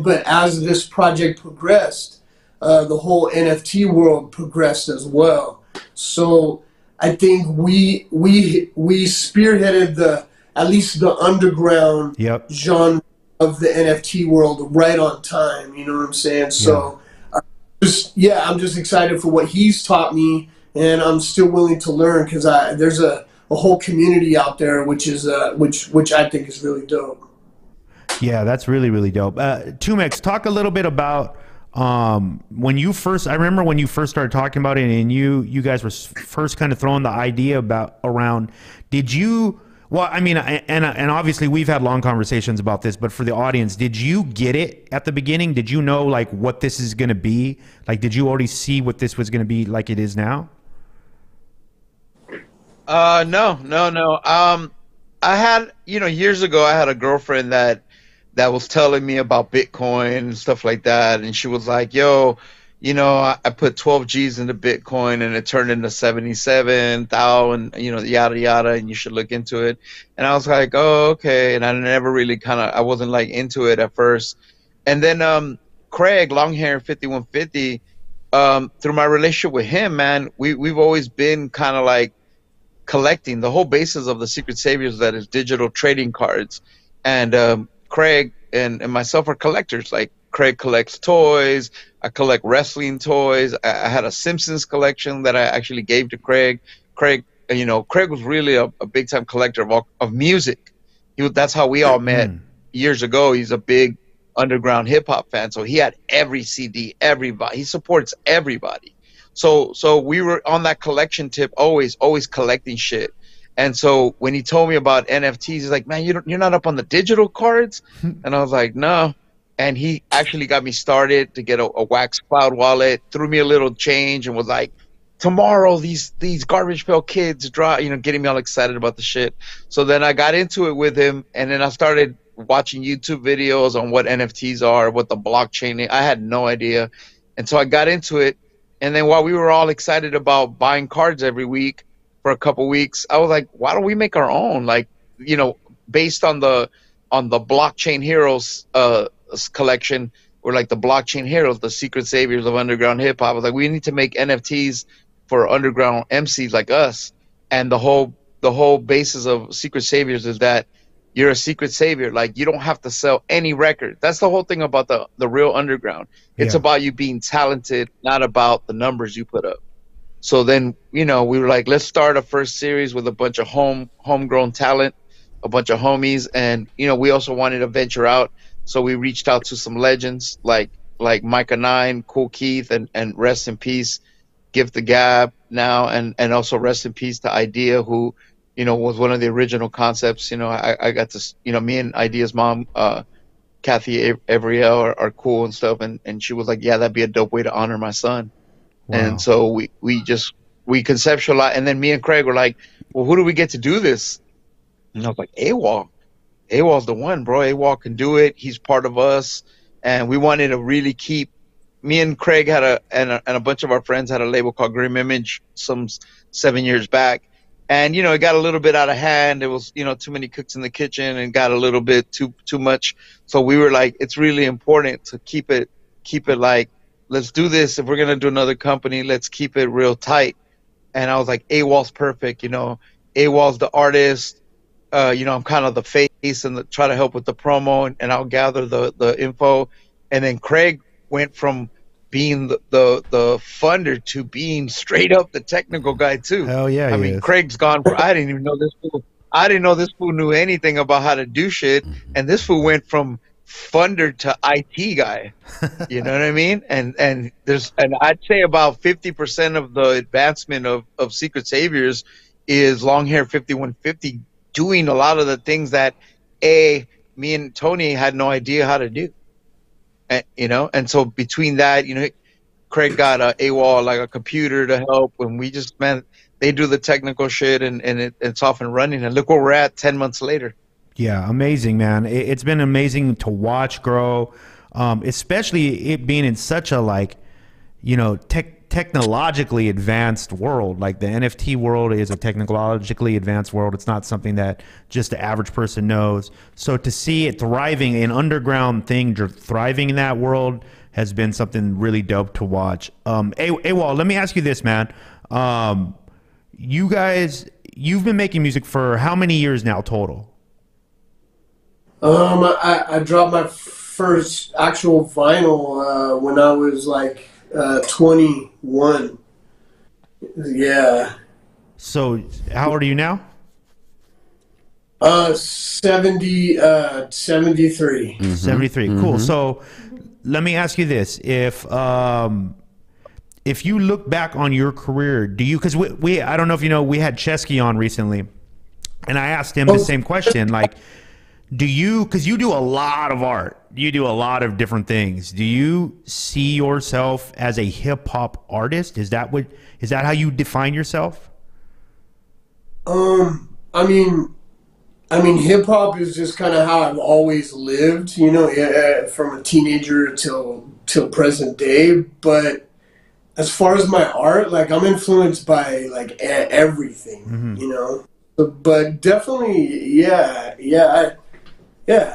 but as this project progressed, the whole NFT world progressed as well. So I think we spearheaded at least the underground genre of the NFT world right on time. You know what I'm saying? So. I'm just excited for what he's taught me, and I'm still willing to learn because there's a whole community out there which I think is really dope. Yeah, that's really, really dope. Tumex, talk a little bit about when you first. I remember when you first started talking about it, and you guys were first kind of throwing the idea around. Did you? Well, I mean, and obviously we've had long conversations about this, but for the audience, did you get it at the beginning? Did you know like what this is going to be? Like, did you already see what this was going to be like it is now? No. I had, years ago, I had a girlfriend that was telling me about Bitcoin and stuff like that, and she was like, "Yo, I put 12 G's into Bitcoin and it turned into 77,000, yada, yada, and you should look into it." And I was like, "Oh, okay." And I never really I wasn't like into it at first. And then, Craig, long hair 5150, through my relationship with him, man, we've always been kind of like collecting. The whole basis of the Secret Saviors, that is digital trading cards. And, Craig and myself are collectors. Like, Craig collects toys. I collect wrestling toys. I had a Simpsons collection that I actually gave to Craig. Craig was really a big time collector of music. That's how we all met years ago. He's a big underground hip hop fan, so he had every CD, everybody. He supports everybody. So we were on that collection tip, always collecting shit. And so when he told me about NFTs, he's like, "Man, you're not up on the digital cards?" And I was like, "No." And he actually got me started to get a Wax Cloud wallet, threw me a little change, and was like, "Tomorrow, these Garbage Pail Kids draw," getting me all excited about the shit. So then I got into it with him, and then I started watching YouTube videos on what NFTs are, what the blockchain is. I had no idea. And so I got into it. And then while we were all excited about buying cards every week for a couple weeks, I was like, why don't we make our own? Like, based on the Blockchain Heroes collection, or like the Blockchain Heroes, the Secret Saviors of Underground Hip Hop. I was like, we need to make NFTs for underground MCs like us. And the whole basis of Secret Saviors is that you're a secret savior. Like, you don't have to sell any record. That's the whole thing about the real underground. It's about you being talented, not about the numbers you put up. So then, we were like, let's start a first series with a bunch of homegrown talent, a bunch of homies. And, we also wanted to venture out. So we reached out to some legends like Micah 9, Cool Keith, and rest in peace, Gift the Gab now. And also rest in peace to Idea, who, was one of the original concepts. I got to, me and Idea's mom, Kathy Avriel are cool and stuff. And she was like, yeah, that'd be a dope way to honor my son. Wow. And so we conceptualized, and then me and Craig were like, well, who do we get to do this? And I was like, AWOL. AWOL's the one, bro. AWOL can do it. He's part of us. and we wanted to really keep. Me and Craig had and a bunch of our friends had a label called Grim Image some 7 years back, and it got a little bit out of hand. It was too many cooks in the kitchen, and got a little bit too much. So we were like, it's really important to keep it like, let's do this. If we're gonna do another company, let's keep it real tight. And I was like, AWOL's perfect. AWOL's the artist. I'm kind of the face and try to help with the promo, and I'll gather the info. And then Craig went from being the funder to being straight up the technical guy too. Hell yeah, I mean, Craig's gone. I didn't even know this fool. I didn't know this fool knew anything about how to do shit, and this fool went from funder to IT guy. You know what I mean? And I'd say about 50% of the advancement of Secret Saviors is long hair 5150 doing a lot of the things that me and Tony had no idea how to do. And so between that, Craig got a AWOL, like a computer to help, and we just, man, they do the technical shit, and it's off and running. And look where we're at 10 months later. Yeah, amazing, man. It's been amazing to watch grow, especially it being in such a technologically advanced world. Like the NFT world is a technologically advanced world. It's not something that just the average person knows. So to see it thriving, an underground thing thriving in that world, has been something really dope to watch. AWOL, let me ask you this, man. You guys, you've been making music for how many years now total? I dropped my first actual vinyl when I was like 21. Yeah. So how old are you now? 73. 73. Cool. So let me ask you this. If you look back on your career, do you, because we I don't know if you know, we had Chesky on recently, and I asked him the same question, like, do you, because you do a lot of art, you do a lot of different things, do you see yourself as a hip-hop artist? Is that how you define yourself? I mean hip hop is just kind of how I've always lived, from a teenager till present day. But as far as my art, like, I'm influenced by like everything, But definitely, yeah.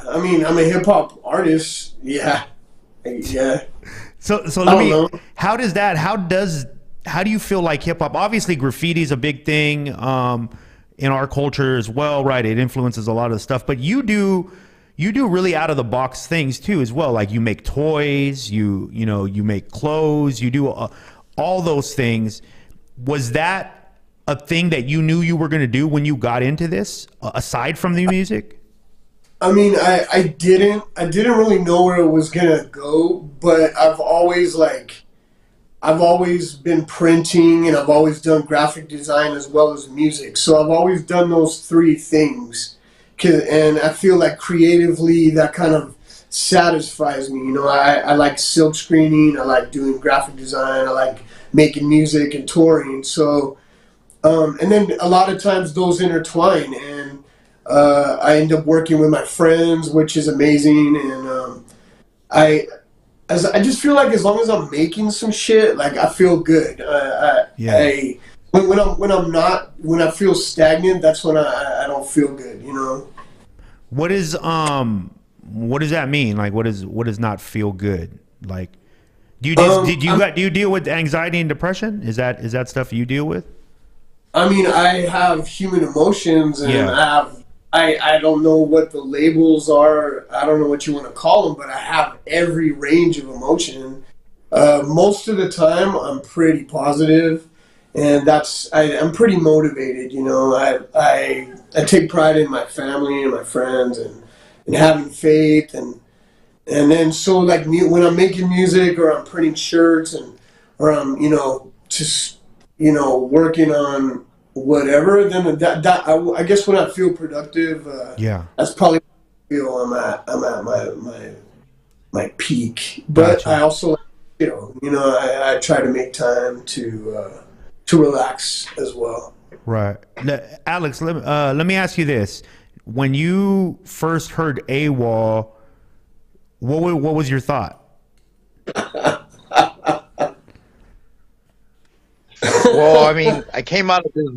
I mean, I'm a hip hop artist. Yeah. So let me know. How do you feel like hip hop? Obviously, graffiti is a big thing in our culture as well, right? It influences a lot of the stuff, but you do really out of the box things too as well. Like you make toys, you make clothes, you do all those things. Was that a thing that you knew you were going to do when you got into this, aside from the music? I mean, I didn't really know where it was gonna go, but I've always been printing, and I've always done graphic design as well as music. So I've always done those three things, and I feel like creatively that kind of satisfies me. I like silk screening, I like doing graphic design, I like making music and touring. So, and then a lot of times those intertwine, and I end up working with my friends, which is amazing. And I just feel like as long as I'm making some shit, like, I feel good. When I feel stagnant, that's when I don't feel good. What does that mean? Like, what does not feel good? Like, do you deal with anxiety and depression? Is that stuff you deal with? I mean, I have human emotions, and I don't know what the labels are. I don't know what you want to call them, but I have every range of emotion. Most of the time, I'm pretty positive, and I'm pretty motivated. I take pride in my family and my friends, and having faith, and then so, like, when I'm making music, or I'm printing shirts, or I'm just working on whatever, then I guess when I feel productive, that's probably when I feel I'm at my peak. But gotcha. I also, I try to make time to relax as well. Right, Alex. Let me ask you this: when you first heard AWOL, What was your thought? Well, I mean, I came out of his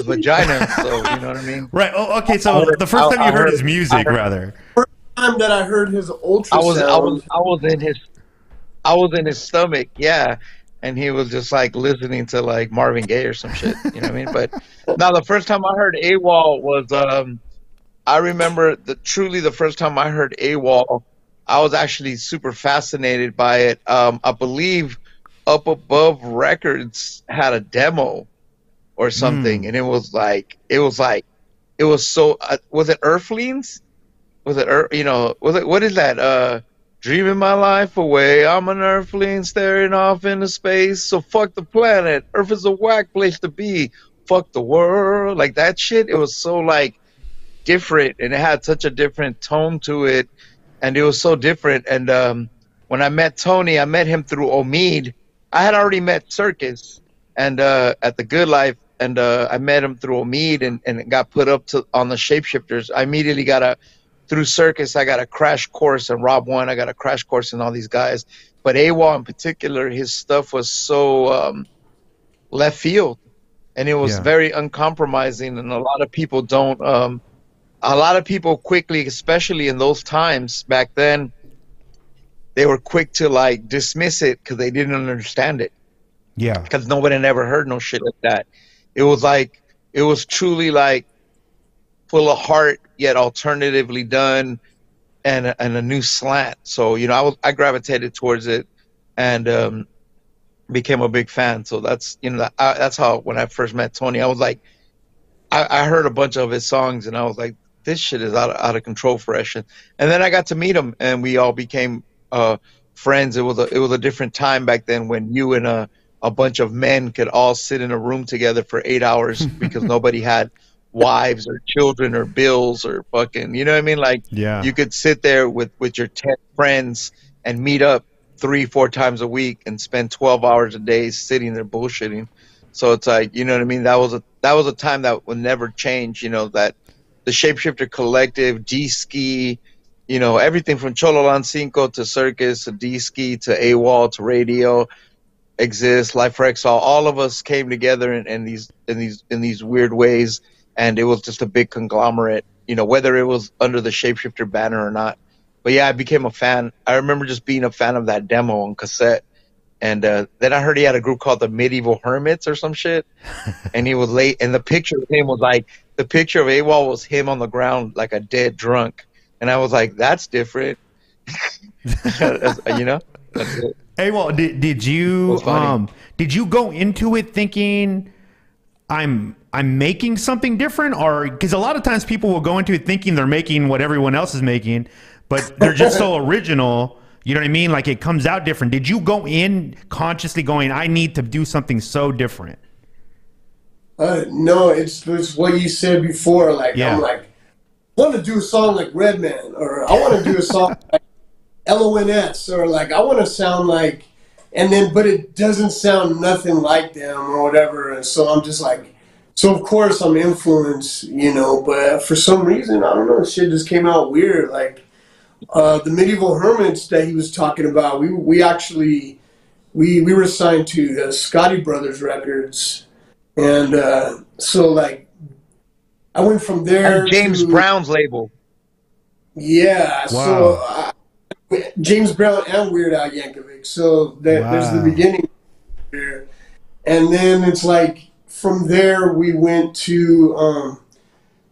vagina, so you know what I mean. Right. Oh, okay. So the first time you heard his music, rather. First time that I heard his ultrasound. I was in his stomach, yeah, and he was just like listening to like Marvin Gaye or some shit. You know what I mean? But now the first time I heard AWOL was, I remember truly the first time I heard AWOL, I was actually super fascinated by it. I believe Up Above Records had a demo or something, and it was so. Was it Earthlings? Was it what is that? Dreaming my life away. I'm an earthling staring off into space. So fuck the planet. Earth is a whack place to be. Fuck the world. Like that shit. It was so like different, and it had such a different tone to it, and it was so different. And when I met Tony, I met him through Omid. I had already met Circus and at the Good Life, and I met him through Omid, and it got put up on the Shapeshifters. I immediately through Circus, I got a crash course, and Rob One, I got a crash course in all these guys. But AWOL in particular, his stuff was so left field, and it was very uncompromising. And a lot of people don't. A lot of people quickly, especially in those times back then, they were quick to like dismiss it because they didn't understand it. Yeah, because nobody had ever heard no shit like that. It was truly like full of heart, yet alternatively done, and a new slant. So I gravitated towards it, and became a big fan. So that's that's how when I first met Tony, I was like, I heard a bunch of his songs, and I was like, this shit is out of control fresh. And then I got to meet him, and we all became friends. It was a different time back then when you and a bunch of men could all sit in a room together for 8 hours because nobody had wives or children or bills or fucking, you know what I mean? Like, you could sit there with your 10 friends and meet up 3-4 times a week and spend 12 hours a day sitting there bullshitting. So it's like, you know what I mean? That was a time that would never change, that the Shapeshifter Collective, D-Ski, everything from Cholo Cinco to Circus to D-Ski to AWOL to Radio exists, Life for Exile, all of us came together in these weird ways, and it was just a big conglomerate, whether it was under the Shapeshifter banner or not. But yeah, I became a fan. I remember just being a fan of that demo on cassette. And then I heard he had a group called the Medieval Hermits or some shit. And he was late. And the picture of him was like, the picture of AWOL was him on the ground like a dead drunk. And I was like, that's different. That's it. AWOL, did you go into it thinking I'm making something different? Or because a lot of times people will go into it thinking they're making what everyone else is making, but they're just so original. You know what I mean? Like it comes out different. Did you go in consciously going, I need to do something so different? No, it's what you said before. Like, I'm like, I want to do a song like Redman, or I want to do a song like LONS, or like, I want to sound like, but it doesn't sound nothing like them or whatever. And so I'm just like, so of course I'm influenced, but for some reason, I don't know, shit just came out weird. Like, the Medieval Hermits that he was talking about, we actually were signed to the Scotty Brothers Records, and so like I went from there. And James Brown's label. Yeah, wow. So James Brown and Weird Al Yankovic. So there's the beginning there, and then it's like from there we went to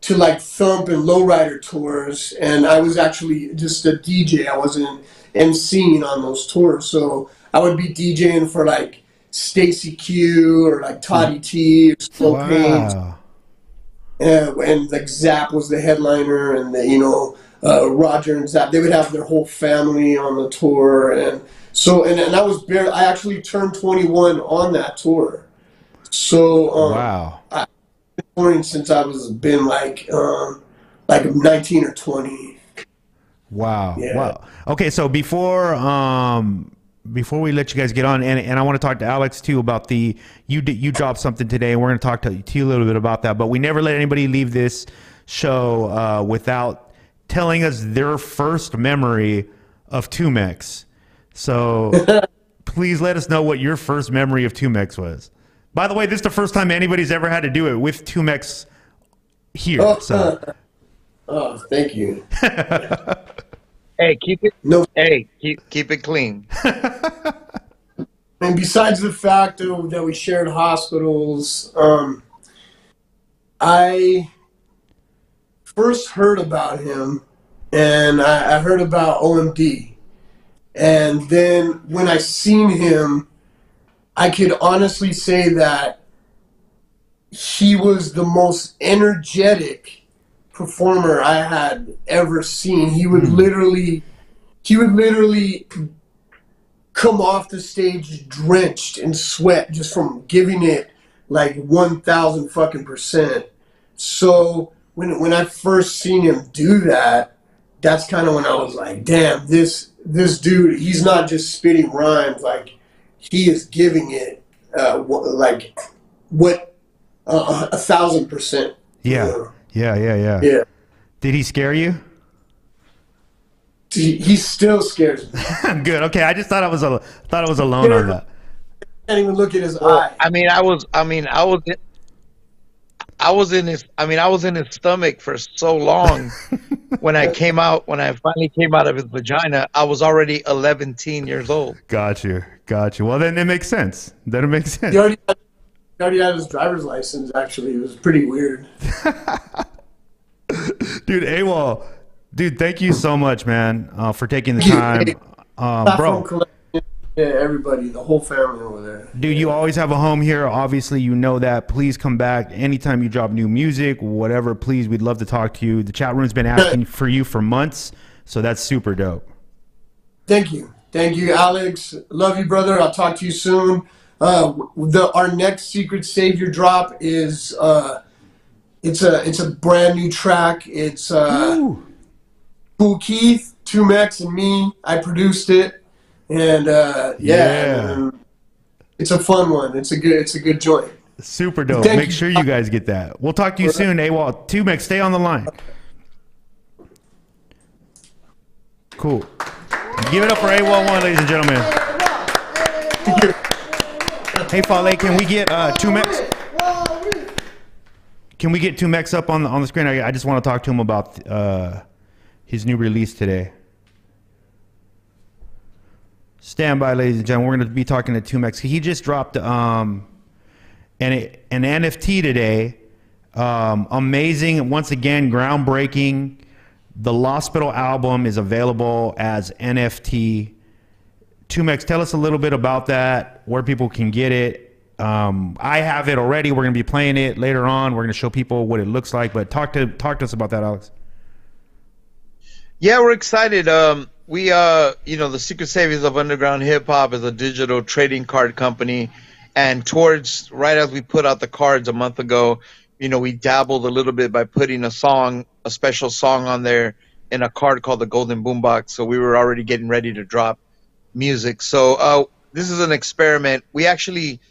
like Thump and Lowrider tours, and I was actually just a DJ. I wasn't emceeing on those tours, so I would be DJing for like Stacy Q or like Toddy T or Slow Pains, and like Zap was the headliner, and Roger and Zap, they would have their whole family on the tour, and so and I was I actually turned 21 on that tour, so wow. Since I was been like 19 or 20. Wow. Yeah. Wow. Okay, so before we let you guys get on, and I want to talk to Alex too about you dropped something today, and we're going to talk to you a little bit about that. But we never let anybody leave this show without telling us their first memory of Tumex. So please let us know what your first memory of Tumex was. By the way, this is the first time anybody's ever had to do it with Tumex here. Oh, thank you. Hey, keep it. No. Hey, keep it clean. And besides the fact that we shared hospitals, I first heard about him, and I heard about OMD. And then when I seen him, I could honestly say that he was the most energetic performer I had ever seen. He would literally come off the stage drenched in sweat just from giving it like 1,000 fucking %. So when I first seen him do that, that's kind of when I was like, damn, this dude, he's not just spitting rhymes, like he is giving it like what 1,000%. Yeah. You know? Yeah. Did he scare you? He still scares me. Good. Okay, I just thought I was alone on that. Can't even look at his eye. I was in his stomach for so long. When I finally came out of his vagina, I was already 11 years old. Got you. Well, then it makes sense. He already had his driver's license, actually. It was pretty weird. Dude, AWOL. Dude, thank you so much, man, for taking the time. Bro. Yeah, everybody, the whole family over there. Dude, you always have a home here. Obviously, you know that. Please come back anytime you drop new music, whatever. Please, we'd love to talk to you. The chat room's been asking for you for months, so that's super dope. Thank you, Alex. Love you, brother. I'll talk to you soon. Our next Secret Savior drop is it's a brand new track. It's Cool Keith, Tumex, and me. I produced it. And it's a fun one. It's a good joint. Super dope. Make sure you guys get that. We'll talk to you soon, AWOL. Tumex, stay on the line. Cool. Give it up for AWOL 1, ladies and gentlemen. Hey, Fale, can we get Tumex? Can we get Tumex up on the screen? I just want to talk to him about his new release today. Stand by, ladies and gentlemen. We're going to be talking to Tumex. He just dropped an NFT today. Amazing. Once again, groundbreaking. The Lospital album is available as NFT. Tumex, tell us a little bit about that, where people can get it. I have it already. We're going to be playing it later on. We're going to show people what it looks like. But talk to us about that, Alex. Yeah, we're excited. We the Secret Saviors of Underground Hip Hop is a digital trading card company, and right as we put out the cards a month ago, we dabbled a little bit by putting a special song on there in a card called the Golden Boombox. So we were already getting ready to drop music. So this is an experiment. We actually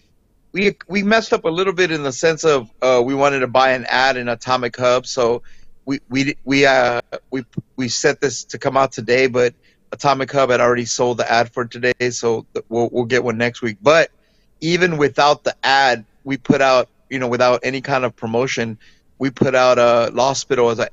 we messed up a little bit in the sense of we wanted to buy an ad in Atomic Hub. So we set this to come out today, but Atomic Hub had already sold the ad for today, so we'll get one next week. But even without the ad, we put out, without any kind of promotion, we put out a Lospital as a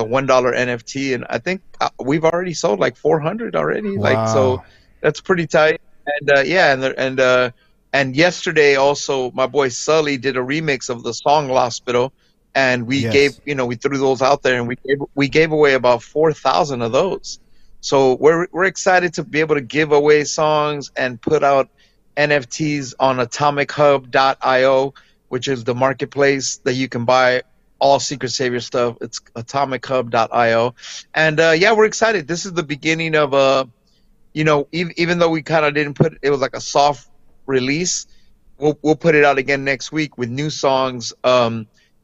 $1 NFT, and I think we've already sold like 400 already. Wow. Like, so that's pretty tight. And and yesterday also my boy Sully did a remix of the song Lospital. And we gave, we threw those out there, and we gave away about 4,000 of those. So we're excited to be able to give away songs and put out NFTs on atomichub.io, which is the marketplace that you can buy all Secret Savior stuff. It's atomichub.io. And we're excited. This is the beginning of even though we kind of didn't put it was like a soft release, we'll put it out again next week with new songs.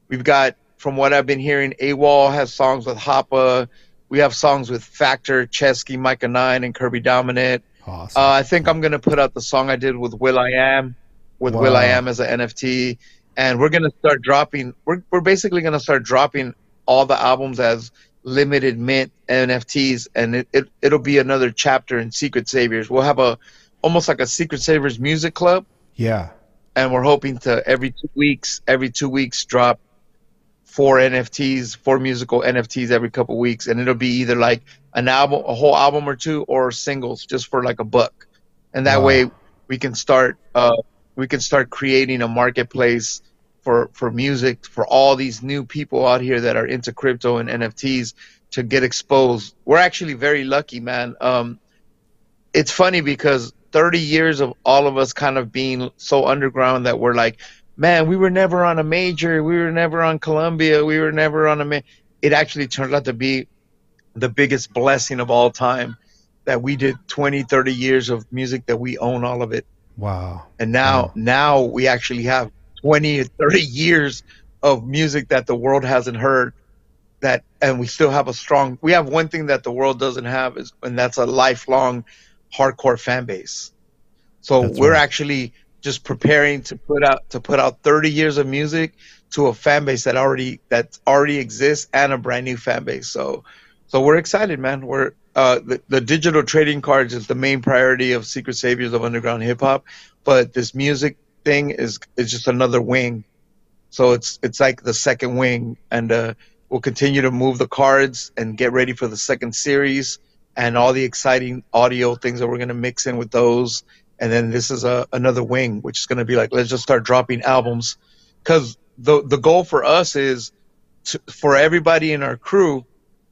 We've got, from what I've been hearing, AWOL has songs with Hoppa. We have songs with Factor, Chesky, Micah 9, and Kirby Dominant. Awesome. I think I'm going to put out the song I did with will.i.am, will.i.am as an NFT. And we're going to start dropping, we're basically going to start dropping all the albums as limited mint NFTs, and it'll be another chapter in Secret Saviors. We'll have almost like a Secret Saviors music club, Yeah. and we're hoping to every 2 weeks drop 4 musical NFTs every couple weeks, and it'll be either like a whole album or two, or singles just for like $1. And that way we can start creating a marketplace for music for all these new people out here that are into crypto and NFTs to get exposed. We're actually very lucky, man. It's funny because 30 years of all of us kind of being so underground that we're like, man, we were never on a major, we were never on Columbia, we were never on it actually turned out to be the biggest blessing of all time, that we did 20, 30 years of music that we own all of it. Wow. And now we actually have 20 or 30 years of music that the world hasn't heard, and we still have we have one thing that the world doesn't have, and that's a lifelong hardcore fan base. So we're actually just preparing to put out 30 years of music to a fan base that already exists, and a brand new fan base. So we're excited, man. We're the digital trading cards is the main priority of Secret Saviors of Underground Hip Hop, but this music thing is just another wing. So it's like the second wing, and we'll continue to move the cards and get ready for the second series and all the exciting audio things that we're going to mix in with those. And then this is another wing, which is going to be like, let's just start dropping albums, because the goal for us is for everybody in our crew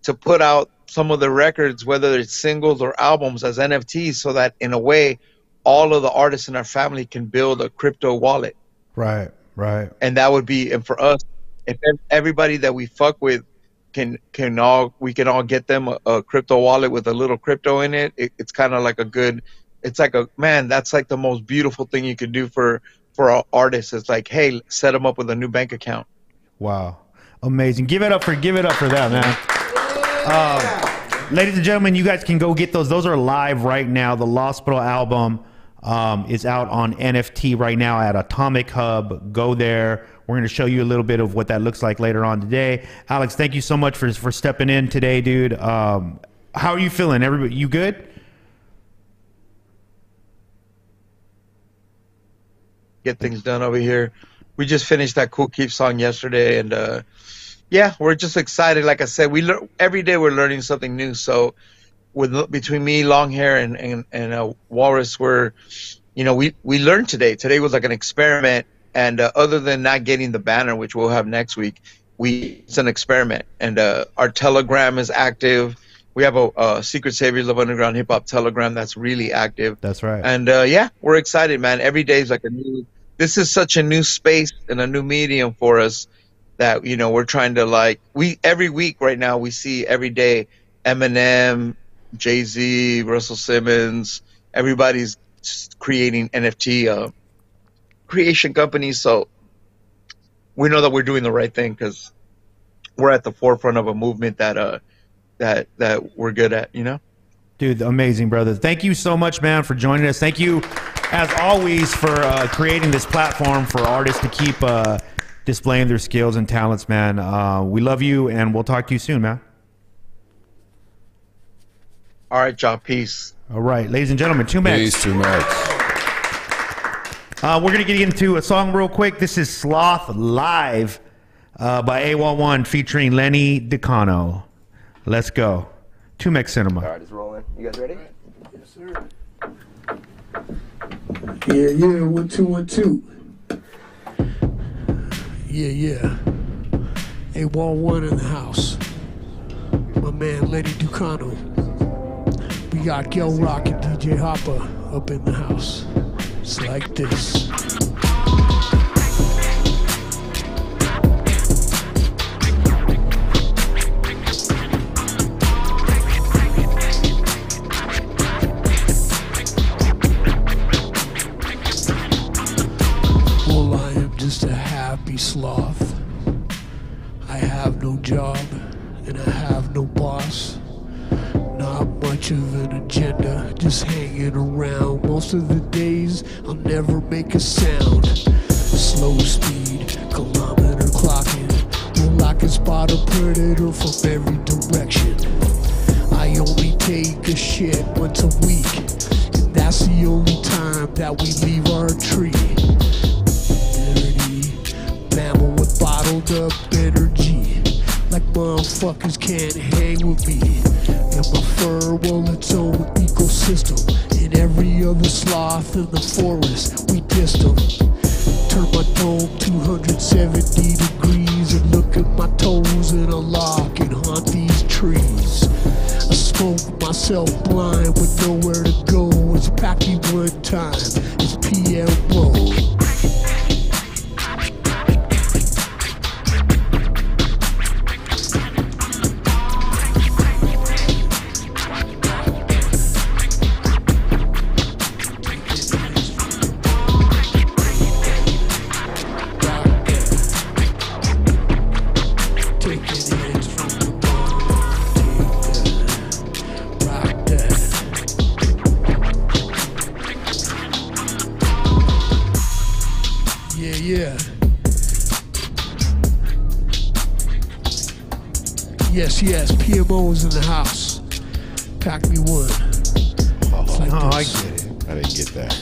to put out some of the records, whether it's singles or albums, as NFTs, so that in a way all of the artists in our family can build a crypto wallet. Right. And that would be, and for us, if everybody that we fuck with we can all get them a crypto wallet with a little crypto in it. It's kind of like that's like the most beautiful thing you could do for our artists. It's like, hey, set them up with a new bank account. Wow. Amazing. Give it up for that, man. Ladies and gentlemen, you guys can go get those. Those are live right now. The Lospital album is out on NFT right now at Atomic Hub. Go there. We're going to show you a little bit of what that looks like later on today. Alex, thank you so much for stepping in today, dude. How are you feeling? Everybody, you good? Get things done over here. We just finished that Cool Keep song yesterday, and yeah, we're just excited. Like I said, every day we're learning something new. So between me, Long Hair, and Walrus, we learned today. Today was like an experiment, and other than not getting the banner, which we'll have next week, it's an experiment. And our Telegram is active. We have a Secret Saviors of Underground Hip Hop Telegram that's really active. That's right. And yeah, we're excited, man. Every day is like this is such a new space and a new medium for us that, we're trying to every week right now, we see every day Eminem, Jay-Z, Russell Simmons, everybody's creating NFT creation companies. So we know that we're doing the right thing because we're at the forefront of a movement that we're good at, Dude, amazing, brother. Thank you so much, man, for joining us. Thank you, as always, for creating this platform for artists to keep displaying their skills and talents, man. We love you, and we'll talk to you soon, man. All right, John. Peace. All right, ladies and gentlemen, 2Mex. Peace, 2Mex. We're going to get into a song real quick. This is Sloth Live by AWOL featuring Lenny DeCano. Let's go. 2Mex Cinema. All right, it's rolling. You guys ready? Yes, sir. Yeah, 1 2 1 2. Yeah. AWOL in the house. My man Lenny DeCano. We got Gil Rock and DJ Hopper up in the house. It's like this. Well, I am just a happy sloth. I have no job and I have no boss. Not much of an agenda, just hanging around. Most of the days I'll never make a sound. Slow speed, kilometer clocking. Well, I can spot a predator from every direction. I only take a shit once a week, and that's the only time that we leave our tree. Dirty mammal with bottled up energy, like motherfuckers can't hang with me. And my fur, well, its own ecosystem. And every other sloth in the forest, we dissed them. Turn my dome 270 degrees and look at my toes in a lock and haunt these trees. I smoke myself blind with nowhere to go. It's packed me one time, it's PMO. Yes, PMO's in the house. Pack me one. I get it. I didn't get that.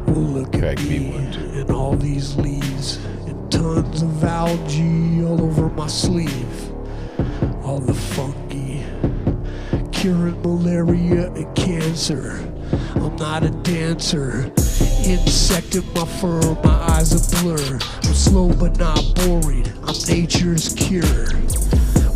Look at me and all these leaves and tons of algae all over my sleeve. All the fungi, curing malaria and cancer. I'm not a dancer. Insect in my fur, my eyes are blur. I'm slow but not boring. I'm nature's cure.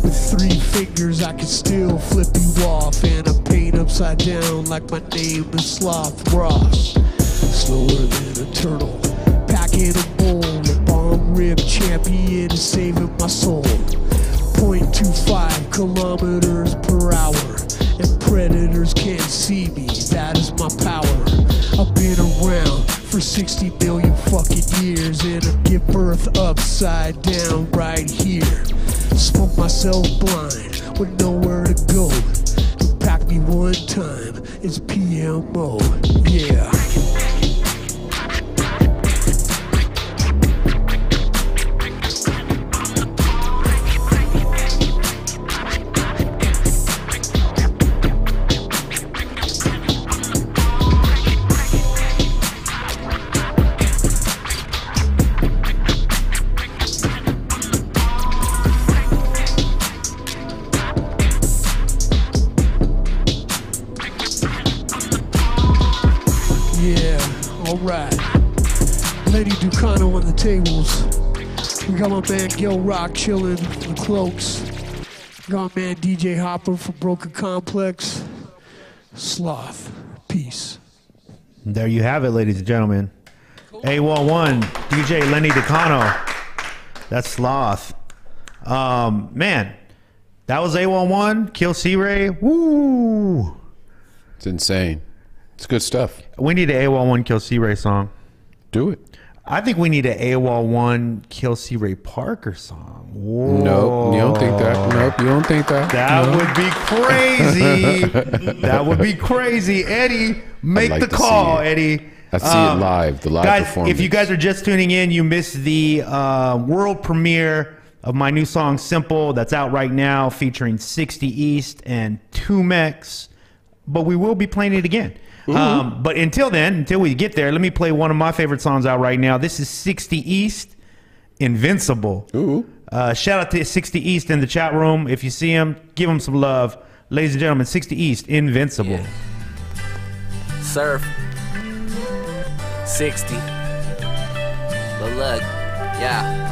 With 3 fingers I can still flip you off, and I paint upside down like my name is Sloth Ross. Slower than a turtle, packing a bowl. The bomb rib champion is saving my soul. 0.25 kilometers per hour, and predators can't see me, that is my power. I've been around for 60 million fucking years, and I give birth upside down right here. Smoke myself blind with nowhere to go. You pack me one time, it's PMO, yeah. Lady Ducano on the tables. We got my man Gil Rock chilling in the cloaks. We got my man DJ Hopper from Broken Complex. Sloth. Peace. There you have it, ladies and gentlemen. AWOL 1, DJ Lenny Ducano. That's Sloth. Man, that was AWOL 1, Kill C-Ray. Woo! It's insane. It's good stuff. We need an AWOL 1 Kill C-Ray song. Do it. I think we need an AWOL 1 Kill C-Ray Parker song. Whoa. Nope, you don't think that. Nope, you don't think that. That would be crazy. That would be crazy. Eddie, make the call, Eddie. I see it live, the live guys, performance. If you guys are just tuning in, you missed the world premiere of my new song, Simple, that's out right now, featuring 60 East and 2Mex. But we will be playing it again. But until then, until we get there, let me play one of my favorite songs out right now. This is 60 East, Invincible. Shout out to 60 East in the chat room. If you see him, give him some love. Ladies and gentlemen, 60 East, Invincible. Yeah. Surf. 60. But look, yeah.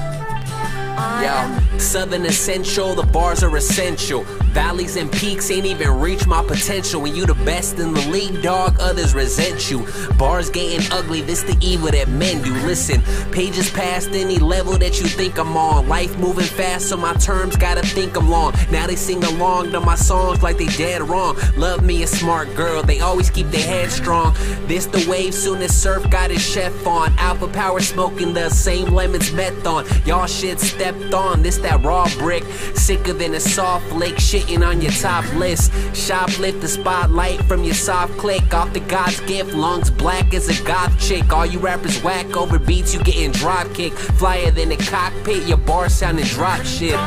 Yo, Southern Essential, the bars are essential. Valleys and peaks ain't even reach my potential. When you the best in the league, dog, others resent you. Bars getting ugly, this the evil that men do. Listen, pages past any level that you think I'm on. Life moving fast, so my terms gotta think I'm long. Now they sing along to my songs like they dead wrong. Love me a smart girl, they always keep their head strong. This the wave, soon as Surf got his chef on. Alpha Power smoking the same lemons meth on. Y'all shit stepped on, this that raw brick. Sicker than a soft lake, shit written on your top list. Shoplift the spotlight from your soft click. Off the God's gift, lungs black as a goth chick. All you rappers whack over beats, you getting drop kick. Flyer than a cockpit, your bar sounding drop shit.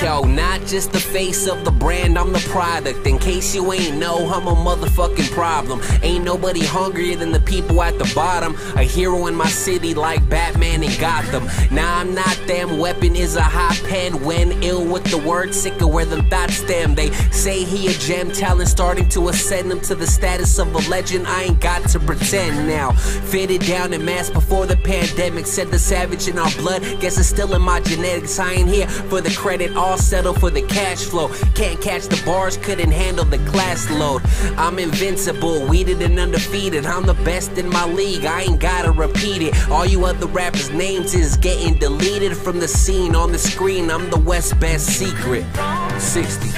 Yo, not just the face of the brand, I'm the product. In case you ain't know, I'm a motherfucking problem. Ain't nobody hungrier than the people at the bottom. A hero in my city like Batman in Gotham. Nah, I'm not them, weapon is a hot pen. When ill with the word, sick of where them thoughts stem. They say he a gem, talent starting to ascend him to the status of a legend. I ain't got to pretend now. Fitted down in mass before the pandemic. Said the savage in our blood, guess it's still in my genetics. I ain't here for the credit, all settle for the cash flow. Can't catch the bars, couldn't handle the class load. I'm invincible, weeded and undefeated. I'm the best in my league, I ain't gotta repeat it. All you other rappers' names is getting deleted from the scene on the screen. I'm the West's best secret. 60.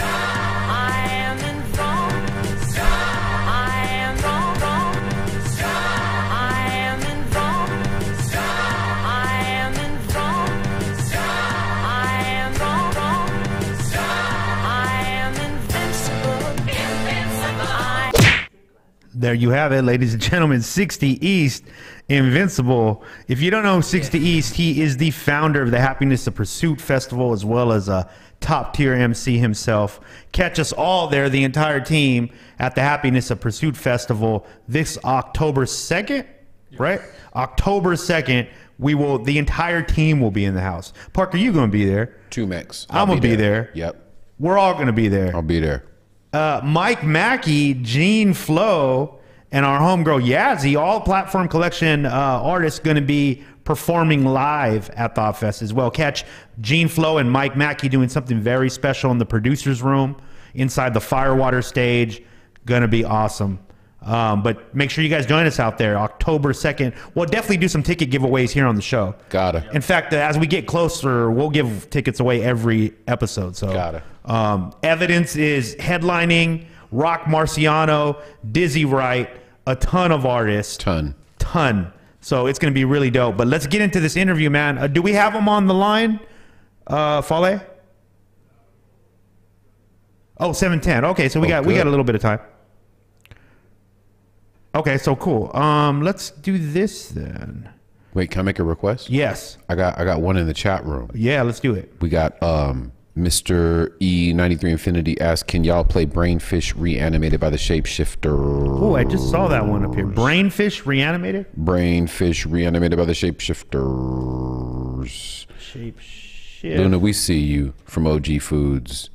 There you have it, ladies and gentlemen. 60 East, Invincible. If you don't know 60 East, he is the founder of the Happiness of Pursuit Festival, as well as a top-tier MC himself. Catch us all there, the entire team, at the Happiness of Pursuit Festival this October 2nd, right? October 2nd, the entire team will be in the house. Parker, you going to be there. 2Mex. I'm going to be there. Yep. We're all going to be there. I'll be there. Mike Mackey, Gene Flo, and our homegirl Yazzie, all Platform Collection artists, going to be performing live at Thought Fest as well. Catch Gene Flo and Mike Mackey doing something very special in the producer's room inside the Firewater stage. Going to be awesome. But make sure you guys join us out there October 2nd. We'll definitely do some ticket giveaways here on the show. Gotta. In fact, as we get closer, we'll give tickets away every episode. So gotta. Evidence is headlining, Rock Marciano, Dizzy Wright, a ton of artists. Ton. So it's going to be really dope. But let's get into this interview, man. Do we have him on the line, Fale? Oh, 7:10. Okay, so we got a little bit of time. Okay, so cool. Let's do this then. Wait, can I make a request? Yes. I got one in the chat room. Yeah, let's do it. We got Mr. E93 Infinity asks, can y'all play Brainfish Reanimated by the Shapeshifter? Oh, I just saw that one up here. Brainfish Reanimated? Brainfish Reanimated by the Shapeshifters. Shapeshift. Luna, we see you from OG Foods.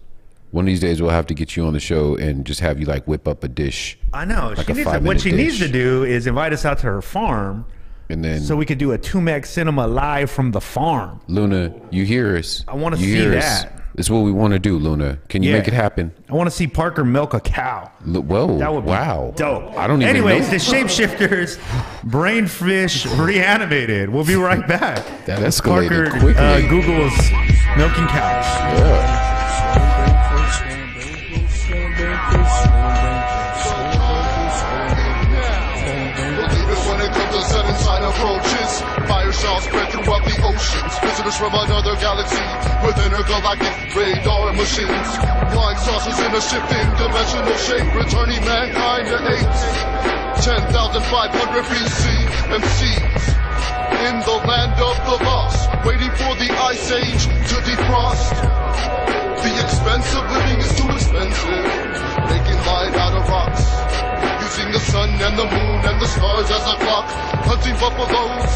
One of these days we'll have to get you on the show and just have you like whip up a dish. I know. Like what she needs to do is invite us out to her farm. And then so we could do a 2Mex Cinema live from the farm. Luna, you hear us. I want to see that. It's what we want to do, Luna. Can you make it happen? I want to see Parker milk a cow. Whoa. That would be dope. I don't even know. Anyways, the Shapeshifters, Brainfish Reanimated. We'll be right back. That escalated Parker quickly. Google's milking cows. Yeah. Approaches, fire shall spread throughout the oceans. Visitors from another galaxy with intergalactic radar machines. Flying saucers in a shifting dimensional shape, returning mankind to 10,500 BC. MCs in the land of the lost, waiting for the ice age to defrost. The expense of living is too expensive, making light out of rocks. Using the sun and the moon and the stars as a clock, hunting buffaloes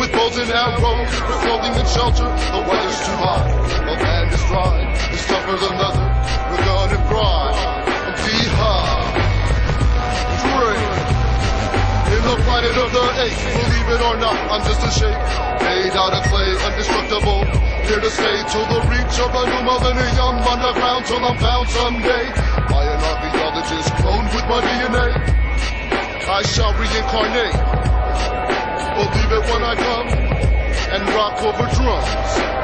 with bows and arrows, for clothing and shelter. The weather's too hot, the land is dry, it's tougher than leather. We're gonna cry, in the planet of the apes, believe it or not, I'm just a shape made out of clay, indestructible, here to stay till the reach of a new millennium. Underground till I'm found someday by an archaeologist cloned with my DNA. I shall reincarnate, believe it when I come, and and rock over drums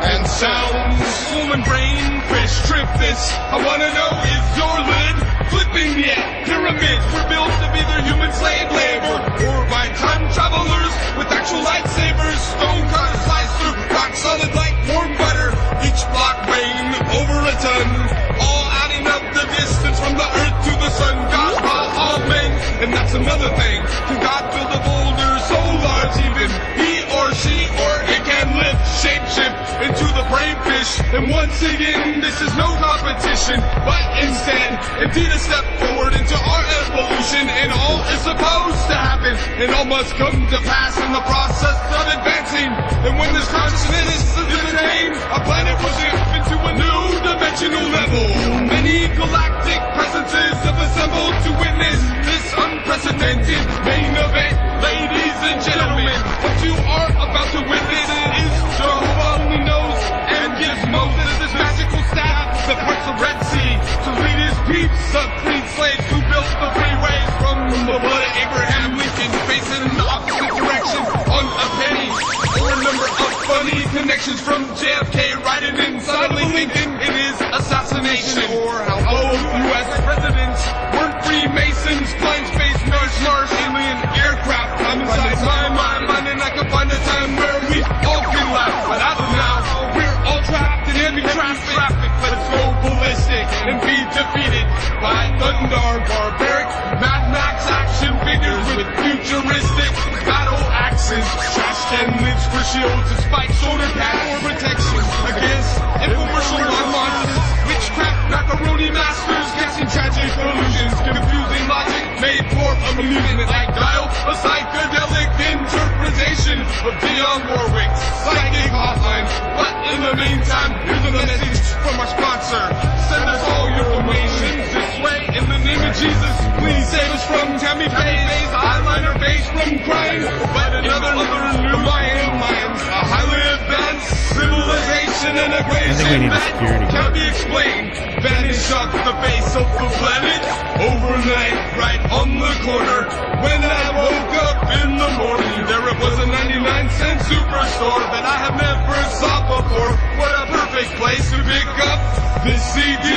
and sounds. Human brain, fish, trip this. I wanna know, is your lid flipping yet? Pyramids were built to be their human slave labor, or by time travelers with actual lightsabers. Stone cutters slice through rock solid like warm butter. Each block weighing over a ton, all adding up the distance from the earth to the sun. God brought all men, and that's another thing. Can God build a boulder so large even he or she or it can lift, shapeshift into the brain fish? And once again, this is no competition, but instead, indeed a step forward into our evolution. And all is supposed to happen, and all must come to pass in the process of advancing. And when this consciousness is attained, a planet will shift into a new dimensional level. Many galactic presences have assembled to witness this unprecedented main event. Ladies and gentlemen, what you are about to witness is Jehovah only knows and gives Moses his magical staff that parts the Red Sea to lead his peeps of freed slaves who built the freeways from the blood of Abraham Lincoln, facing the opposite direction on a penny. Or a number of funny connections from JFK riding inside of Lincoln in his assassination. Or how both U.S. presidents weren't Freemasons, flying space Mars alien aircraft. I'm inside my mind and I can find a time where we all can laugh. But as of now, we're all trapped in heavy traffic. Let's go ballistic and be defeated by thunder, barbaric Mad Max action figures with futuristic battle axes, trash cannons for shields and spiked shoulder pads for protection against infomercial monsters, witchcraft macaroni masters, casting tragic illusions, confusing logic made for amusement like Dial, a psychedelic interpretation of Dionne Warwick's psychic hotline. But in the meantime, here's a message from our sponsor. Send us all your donations this way in the name of Jesus. Please save us from Tammy Faye's eyeliner face from crying. But another new Mayans, a highly advanced civilization and equation that can't be explained. Vanish off the face of the planet overnight, right on the corner. When I woke up in the morning, there it was a 99-cent superstore that I have never saw before. What a perfect place to pick up this CD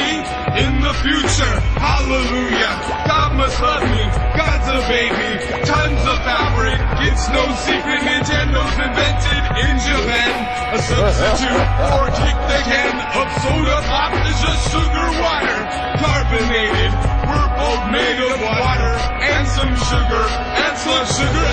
in the future. Hallelujah. God must love me. God's a baby. Tons of fabric. It's no secret Nintendo's invented in Japan. A substitute for kick the can of soda pop is just sugar water. Carbonated. We're both made of water and some sugar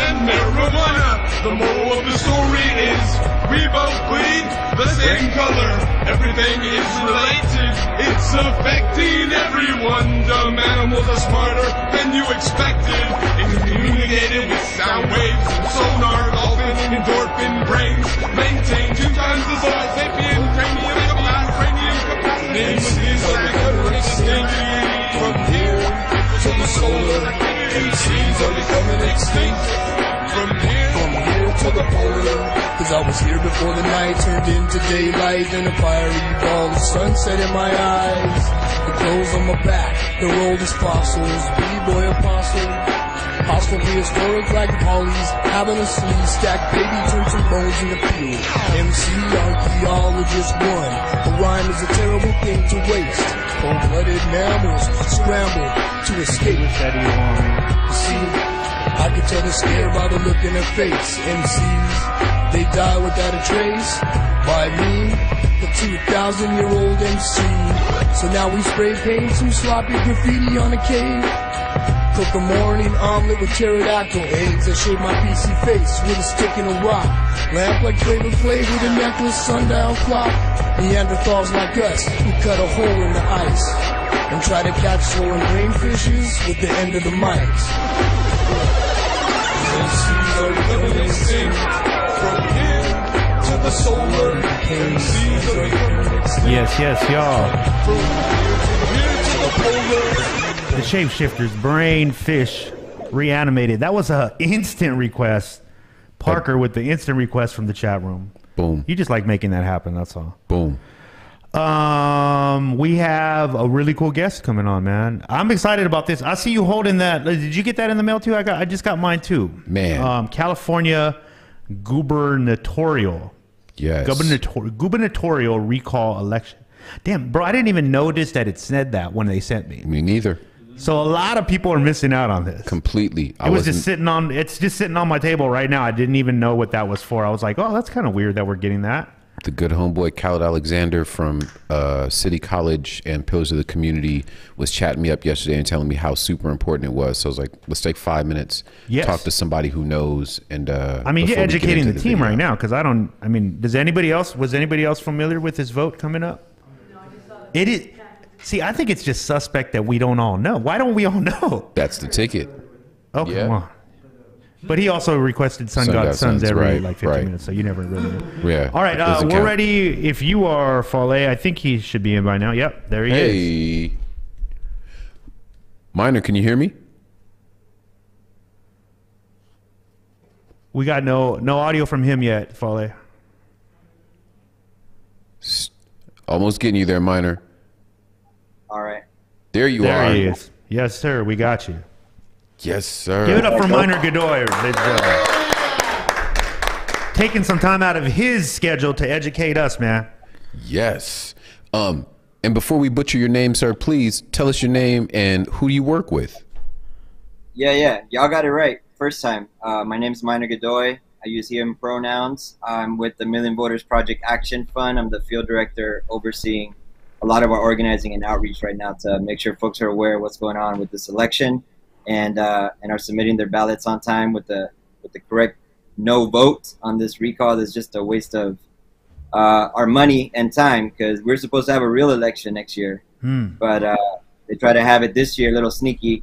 and marijuana. The moral of the story is we both bleed the same color. Everything is related. It's affecting everyone. Dumb animals are smarter than you expected. It communicated with sound waves and sonar. Dolphin, endorphin, brains. Maintain 2 times the size. Sapien, cranium capacity. From here to the solar, MCs are becoming extinct. From here to the polar. Cause I was here before the night turned into daylight. And a fiery ball of sunset in my eyes. The clothes on my back, they're old as fossils. B-boy apostle. Hostile prehistoric like polys. Having a sleeve stack, baby turn some bones in the field. MC archaeologist 1. A rhyme is a terrible thing to waste. Cold-blooded mammals scramble to escape. See, I can tell they're scared by the look in their face. MCs, they die without a trace. By me, the 2,000-year-old MC. So now we spray paint some sloppy graffiti on a cave. Cook a morning omelet with pterodactyl eggs. I shave my PC face with a stick and a rock. Lamp like Flavor Flav with a necklace, sundial clock. Neanderthals like us who cut a hole in the ice and try to catch soaring brain fishes with the end of the mic. MCs are becoming extinct. From here to the solar. MCs are becoming extinct. Yes, y'all. From here to the polar. The Shapeshifters, Brain Fish, Reanimated. That was a instant request. Parker with the instant request from the chat room. Boom. You just like making that happen, that's all. Boom. We have a really cool guest coming on, man. I'm excited about this. I see you holding that. Did you get that in the mail too? I just got mine too. Man. California gubernatorial Yes. Gubernatorial recall election. Damn, bro, I didn't even notice that it said that when they sent me. Me neither. So a lot of people are missing out on this. Completely. It's just sitting on my table right now. I didn't even know what that was for. I was like, oh, that's kind of weird that we're getting that. The good homeboy Khaled Alexander from City College and Pillars of the Community was chatting me up yesterday and telling me how super important it was. So I was like, let's take 5 minutes, talk to somebody who knows. And I mean, you're educating the team right now, because was anybody else familiar with this vote coming up? It is. See, I think it's just suspect that we don't all know. Why don't we all know? That's the ticket. Oh, come on. But he also requested Sun God Sons every 15 minutes, so you never really knew. Yeah. All right, we're ready. If you are Fale, I think he should be in by now. Yep, there he is. Hey. Minor, can you hear me? We got no audio from him yet, Fale. Almost getting you there, Minor. All right. There you are. There he is. Yes, sir. We got you. Yes, sir. Give it up for Minor Godoy. Taking some time out of his schedule to educate us, man. Yes. And before we butcher your name, sir, please tell us your name and who you work with. Yeah. Y'all got it right. First time. My name's Minor Godoy. I use him pronouns. I'm with the Million Voters Project Action Fund. I'm the field director overseeing a lot of our organizing and outreach right now to make sure folks are aware of what's going on with this election and are submitting their ballots on time with the correct no vote on this recall. Is just a waste of our money and time, because we're supposed to have a real election next year. But they try to have it this year a little sneaky.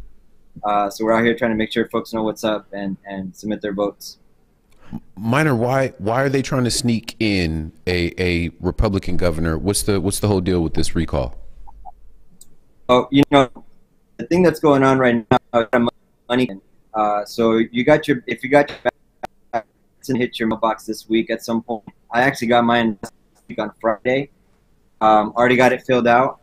So we're out here trying to make sure folks know what's up and submit their votes. Minor, why are they trying to sneak in a Republican governor? What's the whole deal with this recall? Oh, the thing that's going on right now, money. So if you got your ballots and hit your mailbox this week at some point. I actually got mine last week on Friday. Already got it filled out.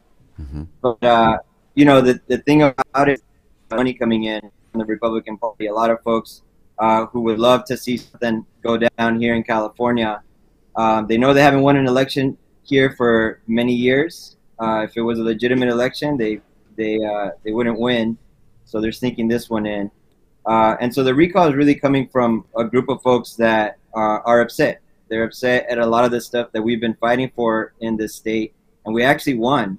But the thing about it, money coming in from the Republican Party. A lot of folks who would love to see something go down here in California. They know they haven't won an election here for many years. If it was a legitimate election, they wouldn't win. So they're sneaking this one in. And so the recall is really coming from a group of folks that are upset. They're upset at a lot of the stuff that we've been fighting for in this state, and we actually won.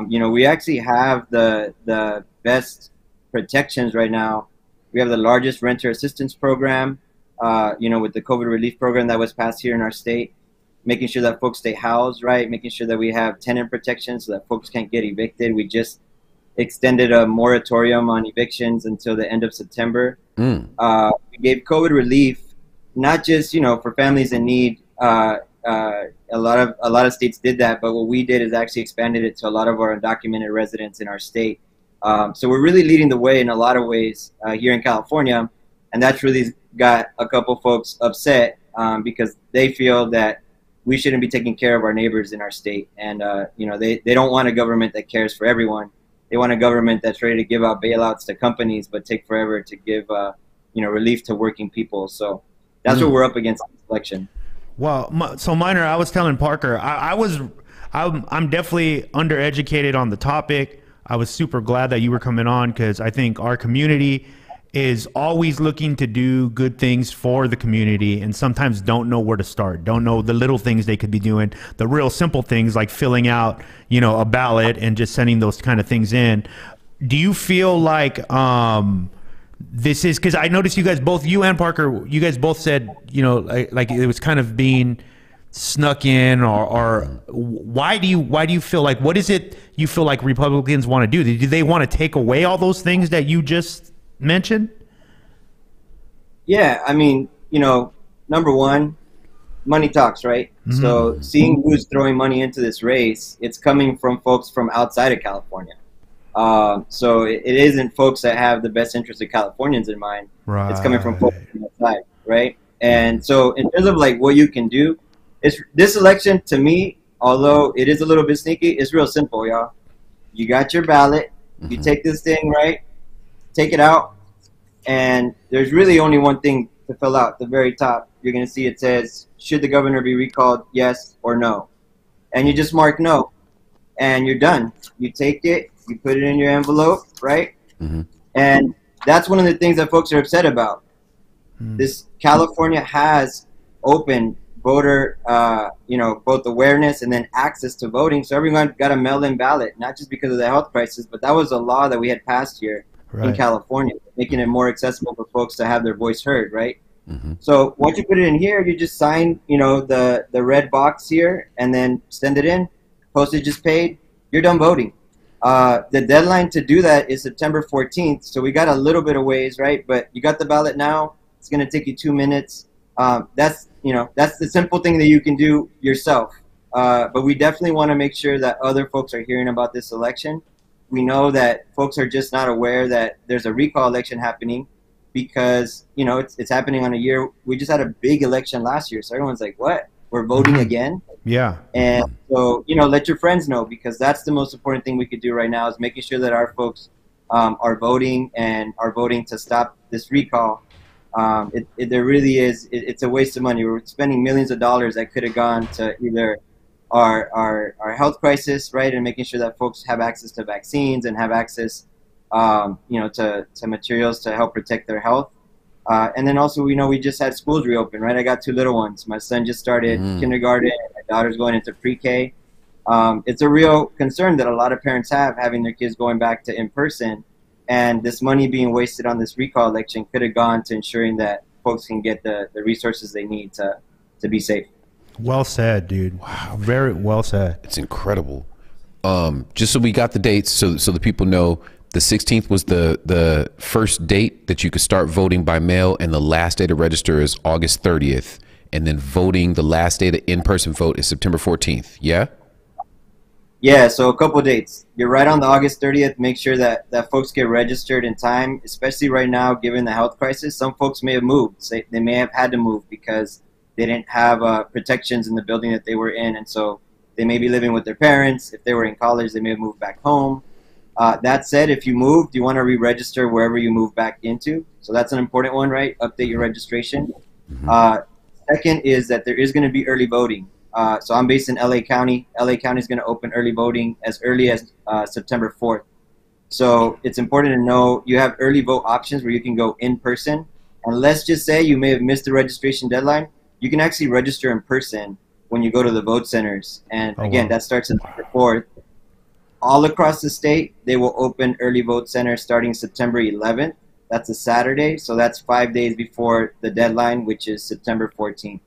We actually have the best protections right now. We have the largest renter assistance program, with the COVID relief program that was passed here in our state, making sure that folks stay housed, right? Making sure that we have tenant protection so that folks can't get evicted. We just extended a moratorium on evictions until the end of September. We gave COVID relief, not just, for families in need. A lot of states did that, but what we did is actually expanded it to a lot of our undocumented residents in our state. So we're really leading the way in a lot of ways here in California, and that's really got a couple folks upset because they feel that we shouldn't be taking care of our neighbors in our state, and they don't want a government that cares for everyone. They want a government that's ready to give out bailouts to companies, but take forever to give relief to working people. So that's what we're up against in this election. Well, so Minor, I was telling Parker, I'm definitely undereducated on the topic. I was super glad that you were coming on, because I think our community is always looking to do good things for the community, and sometimes don't know where to start, don't know the little things they could be doing, the real simple things like filling out, a ballot and just sending those kind of things in. Do you feel like this is, because I noticed you and Parker, you guys both said, like it was kind of being snuck in, or why do you feel like, what is it you feel like Republicans want to do? Do they want to take away all those things that you just mentioned? Yeah, I mean, number one, money talks, right? So seeing who's throwing money into this race, it's coming from folks from outside of California. So it isn't folks that have the best interest of Californians in mind. Right. It's coming from folks from outside, right? And so in terms of like what you can do, this election, to me, although it is a little bit sneaky, it's real simple, y'all. You got your ballot, you take this thing, right? Take it out, and there's really only one thing to fill out. At the very top, you're going to see it says, should the governor be recalled, yes or no? And you just mark no, and you're done. You take it, you put it in your envelope, right? Mm-hmm. And that's one of the things that folks are upset about. This California has opened voter, both awareness and then access to voting. So everyone got a mail-in ballot, not just because of the health crisis, but that was a law that we had passed here in California, making it more accessible for folks to have their voice heard, right? Mm-hmm. So once you put it in here, you just sign, the red box here and then send it in. Postage is paid. You're done voting. The deadline to do that is September 14th. So we got a little bit of ways, right? But you got the ballot now. It's going to take you 2 minutes. That's the simple thing that you can do yourself. But we definitely want to make sure that other folks are hearing about this election. We know that folks are just not aware that there's a recall election happening because, it's happening on a year. We just had a big election last year. So everyone's like, what? We're voting again? Yeah. And so, let your friends know, because that's the most important thing we could do right now is making sure that our folks are voting and are voting to stop this recall. There really is. It's a waste of money. We're spending millions of dollars that could have gone to either our health crisis, right, and making sure that folks have access to vaccines and have access, to materials to help protect their health. And then also, we just had schools reopen, right? I got 2 little ones. My son just started kindergarten. My daughter's going into pre-K. It's a real concern that a lot of parents have, having their kids going back to in-person. And this money being wasted on this recall election could have gone to ensuring that folks can get the resources they need to be safe. Well said, dude. Wow. Very well said. It's incredible. Just so we got the dates, so the people know, the 16th was the first date that you could start voting by mail, and the last day to register is August 30th. And then voting, the last day to in-person vote is September 14th. Yeah? Yeah, so a couple dates. You're right on the August 30th. Make sure that folks get registered in time, especially right now, given the health crisis. Some folks may have moved. They may have had to move because they didn't have protections in the building that they were in. And so they may be living with their parents. If they were in college, they may have moved back home. That said, if you moved, you want to re-register wherever you move back into. So that's an important one, right? Update your registration. Second is that there is going to be early voting. So I'm based in LA County. LA County is going to open early voting as early as September 4th. So it's important to know you have early vote options where you can go in person. And let's just say you may have missed the registration deadline. You can actually register in person when you go to the vote centers. And again, that starts September 4th. All across the state, they will open early vote centers starting September 11th. That's a Saturday. So that's 5 days before the deadline, which is September 14th.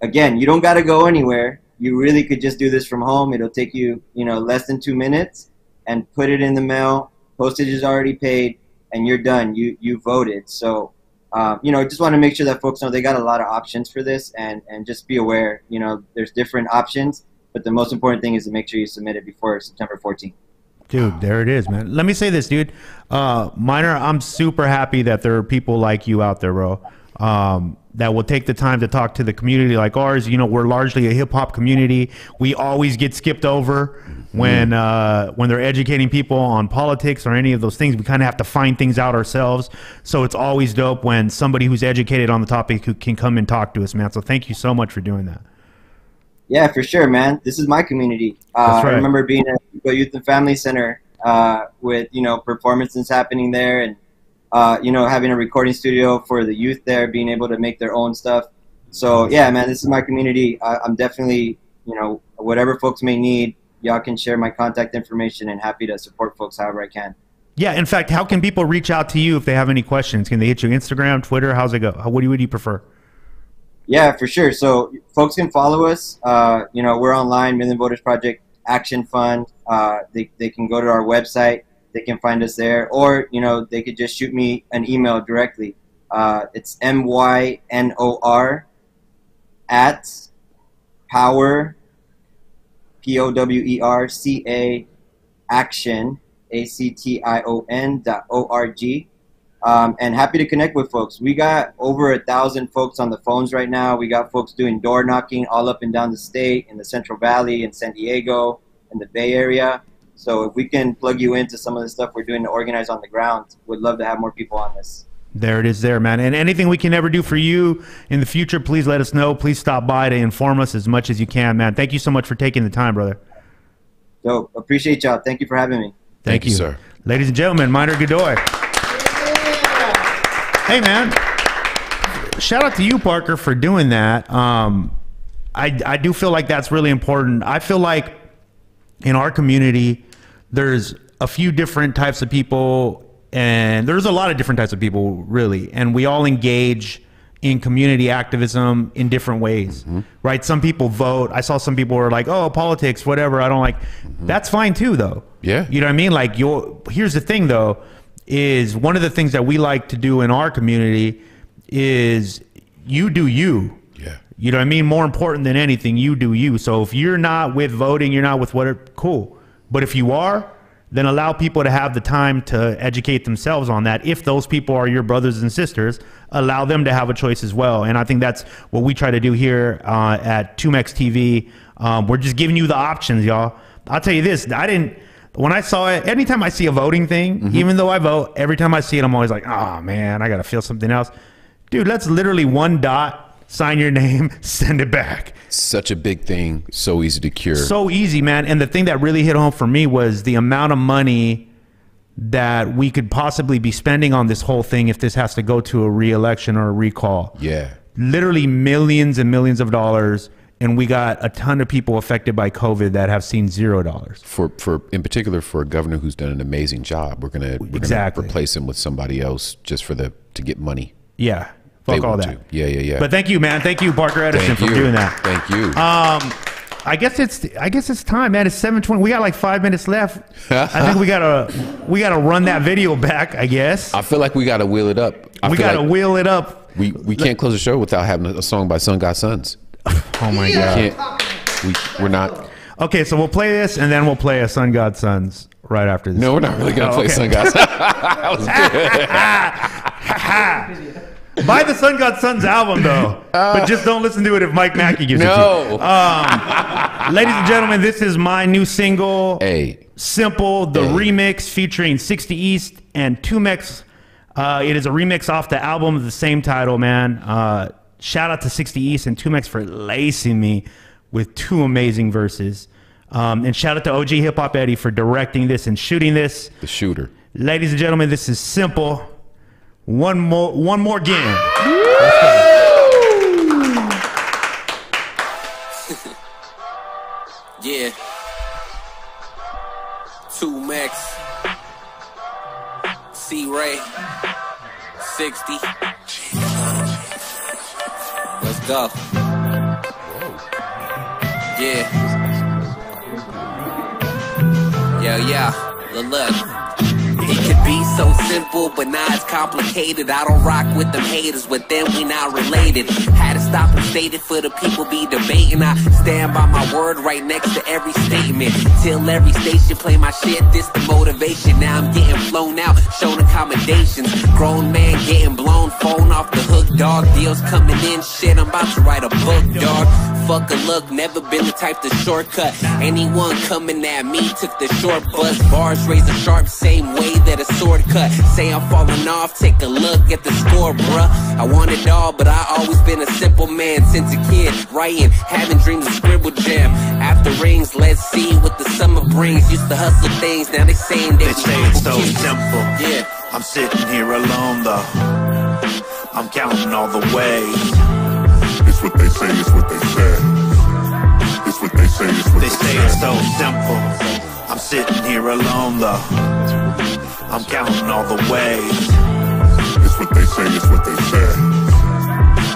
Again, you don't got to go anywhere. You really could just do this from home. It'll take you, less than 2 minutes, and put it in the mail. Postage is already paid, and you're done. You voted. So, just want to make sure that folks know they got a lot of options for this, and just be aware. There's different options, but the most important thing is to make sure you submit it before September 14th. Dude, there it is, man. Let me say this, dude. Minor, I'm super happy that there are people like you out there, bro. That will take the time to talk to the community like ours. We're largely a hip hop community. We always get skipped over when they're educating people on politics or any of those things. We kind of have to find things out ourselves. So it's always dope when somebody who's educated on the topic who can come and talk to us, man. So thank you so much for doing that. Yeah, for sure, man. This is my community. That's right. I remember being at the Youth and Family Center with, performances happening there, and having a recording studio for the youth there, being able to make their own stuff. So yeah, man, this is my community. I'm definitely, whatever folks may need, y'all can share my contact information, and happy to support folks however I can. Yeah, in fact, how can people reach out to you if they have any questions? Can they hit you Instagram, Twitter? How's it go? What do you prefer? Yeah, for sure. So folks can follow us. We're online, Million Voters Project Action Fund. They can go to our website. They can find us there, or they could just shoot me an email directly. It's MYNOR at power POWERCA action ACTION.org. And happy to connect with folks. We got over 1,000 folks on the phones right now. We got folks doing door knocking all up and down the state, in the Central Valley, in San Diego, in the Bay Area. So if we can plug you into some of the stuff we're doing to organize on the ground, we'd love to have more people on this. There it is there, man. And anything we can ever do for you in the future, please let us know. Please stop by to inform us as much as you can, man. Thank you so much for taking the time, brother. So appreciate y'all. Thank you for having me. Thank you, sir. Ladies and gentlemen, Minor Godoy. Hey, man. Shout out to you, Parker, for doing that. I do feel like that's really important. I feel like in our community, there's a few different types of people, and there's a lot of different types of people, really, and we all engage in community activism in different ways, right? Some people vote. I saw some people were like, oh, politics, whatever, I don't like. That's fine too, though. Yeah. You know what I mean? Like, here's the thing, though, is one of the things that we like to do in our community is you do you. Yeah. You know what I mean? More important than anything, you do you. So if you're not with voting, you're not with whatever, cool. But if you are, then allow people to have the time to educate themselves on that. If those people are your brothers and sisters, allow them to have a choice as well. And I think that's what we try to do here at 2mex TV. We're just giving you the options, y'all. I'll tell you this, when I saw it, anytime I see a voting thing, even though I vote, every time I see it, I'm always like, oh man, I got to feel something else. Dude, that's literally one dot. Sign your name, send it back. Such a big thing, so easy to cure. So easy, man. And the thing that really hit home for me was the amount of money that we could possibly be spending on this whole thing if this has to go to a re-election or a recall. Yeah. Literally millions and millions of dollars, and we got a ton of people affected by COVID that have seen $0. For in particular, for a governor who's done an amazing job, we're gonna replace him with somebody else just to get money. Yeah. Fuck all that. Yeah. But thank you, man. Thank you, Parker Edison, for doing that. Thank you. I guess it's time, man. It's 7:20. We got like 5 minutes left. I think we gotta run that video back, I guess. I feel like we gotta wheel it up. We gotta wheel it up. We can't close the show without having a song by Sun God Sons. Oh my God. We're not. Okay, so we'll play this and then we'll play a Sun God Sons right after this. No, we're not really gonna play Sun God Sons. That was good. Buy the Sun God Sons album, though. But just don't listen to it if Mike Mackey gives it to you. Ladies and gentlemen, this is my new single, Simple, the remix featuring 60 East and 2mex. It is a remix off the album of the same title, man. Shout out to 60 East and 2mex for lacing me with 2 amazing verses. And shout out to OG Hip Hop Eddie for directing this and shooting this. The shooter. Ladies and gentlemen, this is Simple. One more game. Yeah. 2mex. C-Ray. 60. Let's go. Yeah. Yeah. Look. It could be so simple, but now it's complicated. I don't rock with them haters, with them we not related. Had to stop and state it for the people be debating. I stand by my word right next to every statement. Till every station play my shit, this the motivation. Now I'm getting flown out, shown accommodations. Grown man getting blown, phone off the hook, dog. Deals coming in, shit, I'm about to write a book, dog. Fuck a look, never been the type to shortcut. Anyone coming at me took the short bus. Bars razor sharp, same way that a sword cut. Say I'm falling off, take a look at the score, bruh. I want it all, but I always been a simple man since a kid. Writing, having dreams of scribble jam. After rings, let's see what the summer brings. Used to hustle things, now they saying they say it's so simple. Yeah. I'm sitting here alone though. I'm counting all the ways. It's what they say, it's what they say. It's what they say, it's what they say. They say it's so simple. I'm sitting here alone though. I'm counting all the ways. It's what they say, it's what they say.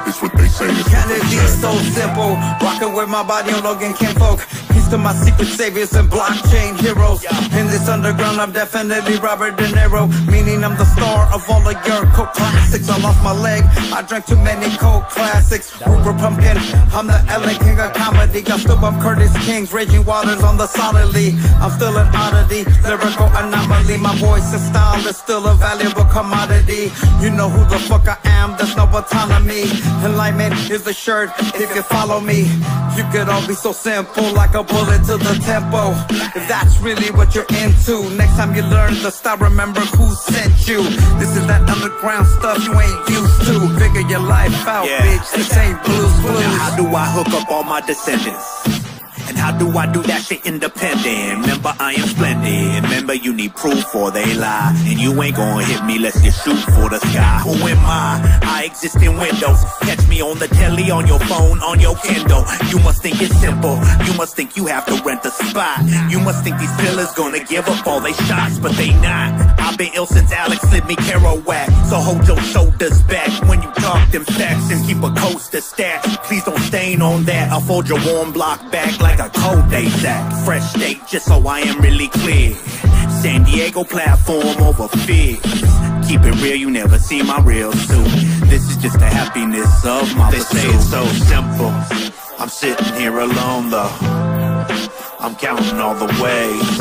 It's what they say, it's what Can they it be say. so simple? Rocking with my body on Logan Kinfolk. Peace to my secret saviors and blockchain heroes. In this underground, I'm definitely Robert De Niro. Meaning I'm the star of all of your coke classics. I lost my leg, I drank too many coke classics. Uber pumpkin, I'm the LA king of comedy. I still bump Curtis King's raging waters on the solidly. I'm still an oddity, lyrical anomaly. My voice and style is still a valuable commodity. You know who the fuck I am. am, there's no autonomy. Enlightenment is the shirt, if you follow me. You could all be so simple, like a bullet to the tempo. If that's really what you're into, next time you learn the style, remember who sent you. This is that underground stuff you ain't used to. Figure your life out, bitch, this ain't blues. Now how do I hook up all my descendants? And how do I do that shit independent? Remember, I am splendid. Remember, you need proof or they lie. And you ain't gonna hit me, let's get shoot for the sky. Who am I exist in windows. Catch me on the telly, on your phone, on your Kindle. You must think it's simple. You must think you have to rent a spot. You must think these pillars gonna give up all they shots, but they not. I've been ill since Alex slid me Kerouac. So hold your shoulders back when you talk them facts and keep a coaster stat. Please don't stain on that. I'll fold your warm block back like a cold day sack. Fresh state, just so I am really clear. San Diego platform over fears. Keep it real, you never see my real suit. This is just the happiness of my pursuit. They say it's so simple. I'm sitting here alone though. I'm counting all the ways.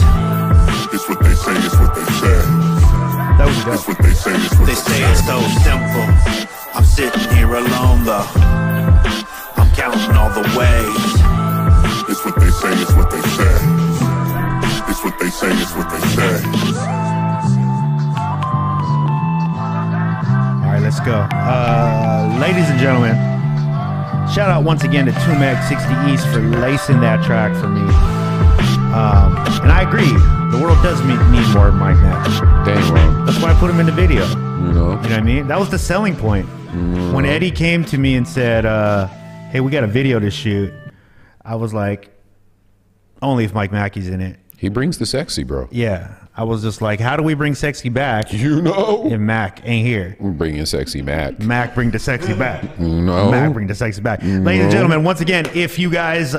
It's what they say, it's what they say. It's what they say, it's what they say. It's so simple. I'm sitting here alone though. I'm counting all the ways. It's what they say, it's what they say. It's what they say, it's what they say. All right, let's go. Ladies and gentlemen, shout out once again to 2Meg60 East for lacing that track for me. And I agree, the world does need more Mike Mack. Dang wrong. That's why I put him in the video. You know what I mean? That was the selling point. When Eddie came to me and said, hey, we got a video to shoot, I was like, only if Mike Mackey's in it. He brings the sexy, bro. Yeah. I was just like, how do we bring sexy back? You know. If Mac ain't here. We're bringing sexy Mac. Mac bring the sexy back. No. Mac bring the sexy back. No. Ladies and gentlemen, once again, if you guys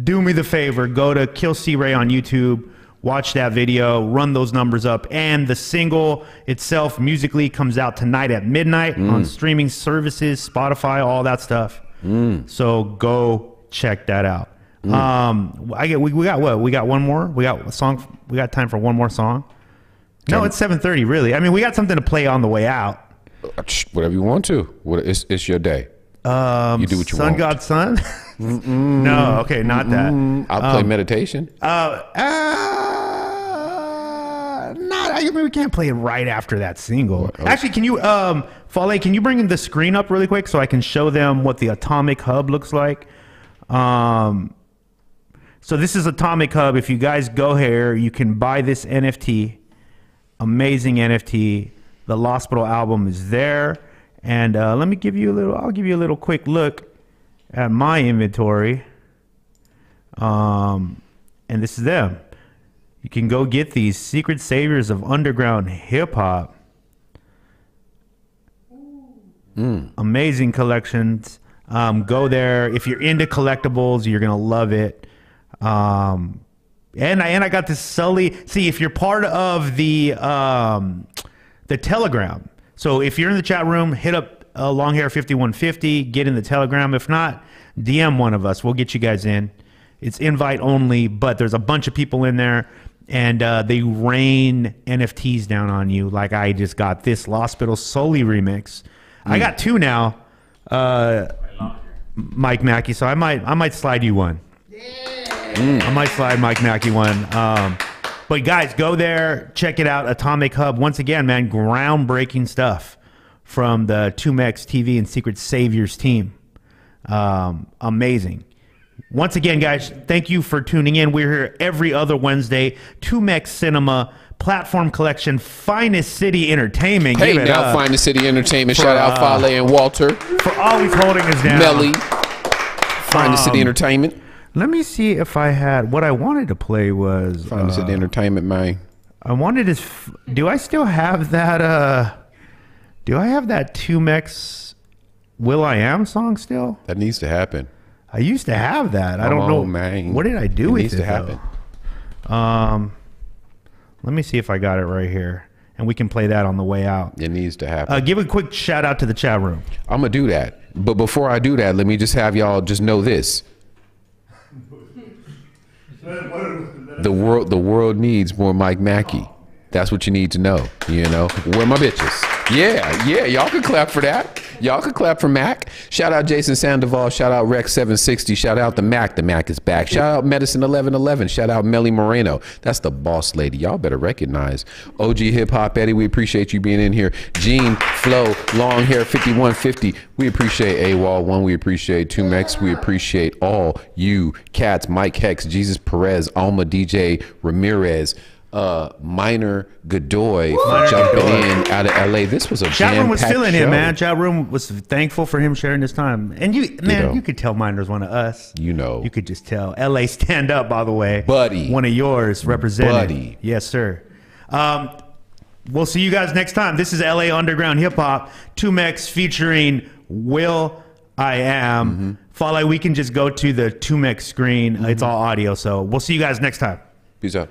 do me the favor, go to Kill C Ray on YouTube, watch that video, run those numbers up, and the single itself musically comes out tonight at midnight on streaming services, Spotify, all that stuff. So go check that out. We got what? We got one more? We got a song? We got time for one more song? No, it's 7:30 really. I mean, we got something to play on the way out. Whatever you want to. It's your day. You do what you want. Sun God Sun? No, okay, not that. I'll play meditation. I mean, we can't play it right after that single. Actually, can you, Fale, can you bring in the screen up really quick so I can show them what the Atomic Hub looks like? So this is Atomic Hub. If you guys go here, you can buy this NFT. Amazing NFT. The Lospital album is there. And let me give you a little, I'll give you a little quick look at my inventory. And this is them. You can go get these Secret Saviors of Underground Hip Hop. Amazing collections. Go there. If you're into collectibles, you're gonna love it. And I got this Sully. See, if you're part of the Telegram. So if you're in the chat room, hit up Longhair5150. Get in the Telegram. If not, DM one of us. We'll get you guys in. It's invite only, but there's a bunch of people in there, and they rain NFTs down on you. Like I just got this Lospital Sully remix. I got two now, Mike Mackey. So I might slide you one. I might slide Mike Mackey one. But guys, go there, check it out. Atomic Hub. Once again, man, groundbreaking stuff from the 2Mex TV and Secret Saviors team. Amazing. Once again, guys, thank you for tuning in. We're here every other Wednesday. 2Mex Cinema, Platform Collection, Finest City Entertainment. Hey, now Finest City Entertainment. Shout out Fale and Walter. For always holding us down. Melly. Finest City Entertainment. Let me see if I had, what I wanted to play was. Finest City Entertainment, man. I wanted to, do I still have that, do I have that 2Mex Will I Am song still? That needs to happen. I used to have that. I don't know. Man. What did I do with it? Needs to happen. Let me see if I got it right here. And we can play that on the way out. It needs to happen. Give a quick shout out to the chat room. I'm going to do that. But before I do that, let me just have y'all just know this. The world needs more Mike Mackey. That's what you need to know. You know, where my bitches? Yeah, y'all can clap for that. Y'all can clap for Mac. Shout out Jason Sandoval. Shout out Rex 760. Shout out the Mac. The Mac is back. Shout out Medicine 1111. Shout out Melly Moreno. That's the boss lady. Y'all better recognize. OG Hip Hop Eddie, we appreciate you being in here. Gene, Flo, Long Hair 5150. We appreciate AWOL 1. We appreciate 2Mex. We appreciate all you cats. Mike Hex, Jesus Perez, Alma DJ Ramirez. Minor Godoy for jumping in out of LA. This was a Chat room was feeling show. him, man. Chat room was thankful for him sharing his time. And you, man, you could tell Miner's one of us. You know, you could just tell. LA, stand up, by the way, buddy. One of yours represented. Buddy, yes, sir. We'll see you guys next time. This is LA Underground Hip Hop. 2Mex featuring Will I Am. Follow. We can just go to the 2Mex screen. It's all audio. So we'll see you guys next time. Peace out.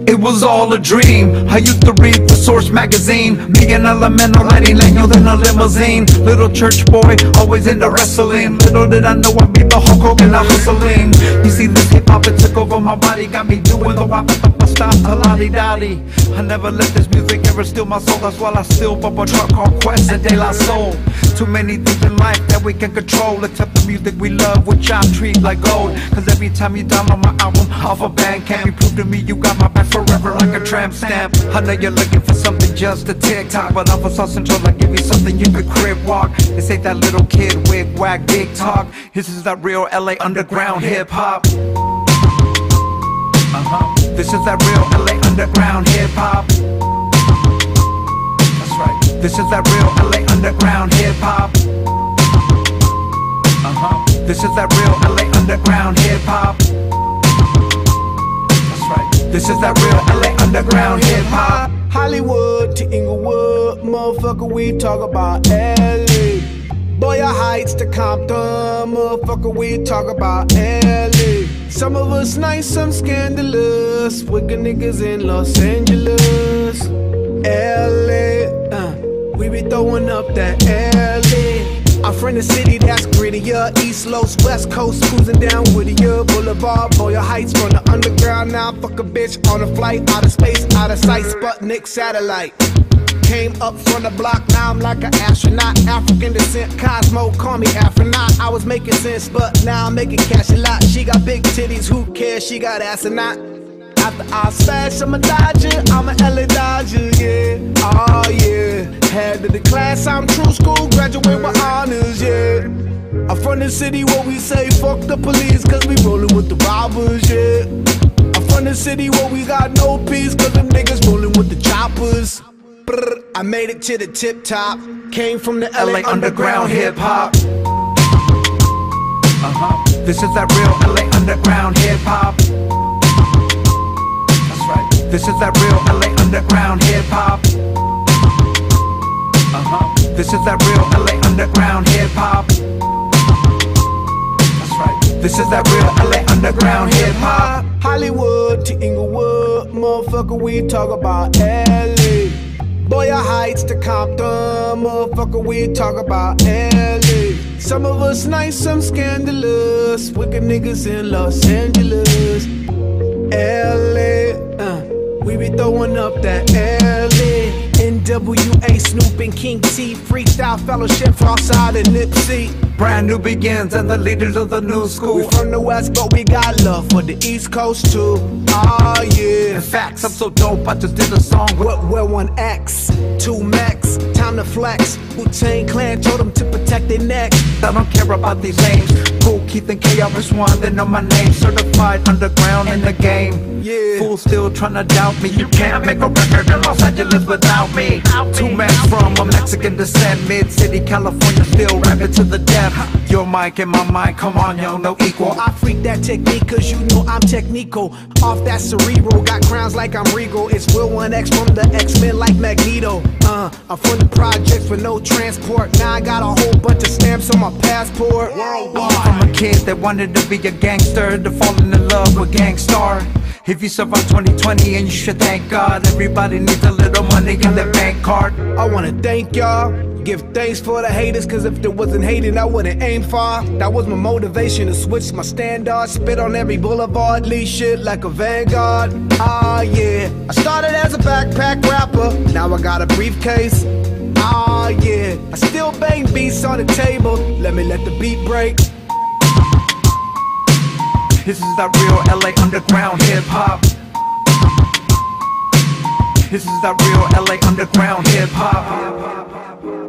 It was all a dream. I used to read the Source magazine. Me and Elemental lighting Leño in a limousine. Little church boy, always into wrestling. Little did I know I'd be the Hulk Hogan of hustling. You see this hip hop, it took over my body. Got me doing the wop, stop, la-di-da-di. I never let this music ever steal my soul. That's why I still bump a truck called Quest and De La Soul. Too many things in life that we can control, except the music we love, which I treat like gold. Cause every time you download my album off a Bandcamp, you prove to me you got my back forever like a tramp stamp. I know you're looking for something just a TikTok, but I'm for South Central, I give you something you could crib walk. This ain't that little kid wig wag big talk. This is that real LA underground hip hop. This is that real LA underground hip hop. That's right. This is that real LA underground hip hop. This is that real LA underground hip hop. That's right. This is that real LA underground hip hop. Hollywood to Inglewood, motherfucker, we talk about LA. Boyer Heights to Compton, motherfucker, we talk about LA. Some of us nice, some scandalous. Wicked niggas in Los Angeles. LA, we be throwing up that LA. I'm from the city that's grittier. East Los, West Coast, cruising down Whittier Boulevard. Boyer Heights from the underground. Now fuck a bitch on a flight. Out of space, out of sight, Sputnik satellite. Came up from the block, now I'm like an astronaut. African descent, Cosmo, call me astronaut. I was making sense, but now I'm making cash a lot. She got big titties, who cares? She got ass or not. After I smash, I'm a Dodger, I'm a LA Dodger, yeah. Oh yeah. Head of the class, I'm true school, graduate with honors, yeah. I'm from the city where we say fuck the police, cause we rollin' with the robbers, yeah. I'm from the city where we got no peace, cause them niggas rollin' with the choppers. I made it to the tip top. Came from the LA underground hip hop. This is that real LA underground hip hop. That's right. This is that real LA underground hip hop. This is that real LA underground hip hop. That's right. This is that real LA underground hip hop. Hollywood to Inglewood, motherfucker, we talk about LA. Boyer Heights to Compton, motherfucker, we talk about LA. Some of us nice, some scandalous. Wicked niggas in Los Angeles. LA, we be throwing up that LA. NWA, Snoop and King T, Freestyle Fellowship, Frostside and Nipsey. Brand new begins and the leaders of the new school. We from the West, but we got love for the East Coast too. Oh yeah. In fact, I'm so dope, I just did a song with we're 1X, 2Mex, time to flex. Wu-Tang Clan told them to protect their neck. I don't care about these names. Cool Keith and KRS-One, they know my name. Certified underground in the game. Yeah. Fools still tryna doubt me. You can't make a record in Los Angeles without me. 2Mex from a Mexican descent. Mid-City, California, still rapping to the death. Your mic in my mind, come on, yo, no equal. I freak that technique cause you know I'm technical. Off that cerebral, got crowns like I'm regal. It's Will 1X from the X-Men like Magneto. I'm from the projects with no transport. Now I got a whole bunch of stamps on my passport. Worldwide. I'm a kid that wanted to be a gangster, to fall in love with Gangstar. If you survive 2020 and you should thank God. Everybody needs a little money in their bank card. I wanna thank y'all. Give thanks for the haters, cause if there wasn't hating, I wouldn't aim far. That was my motivation to switch my standard. Spit on every boulevard, lead shit like a vanguard. Ah yeah, I started as a backpack rapper, now I got a briefcase. Ah yeah, I still bang beats on the table, let the beat break. This is that real LA underground hip hop. This is that real LA underground hip hop.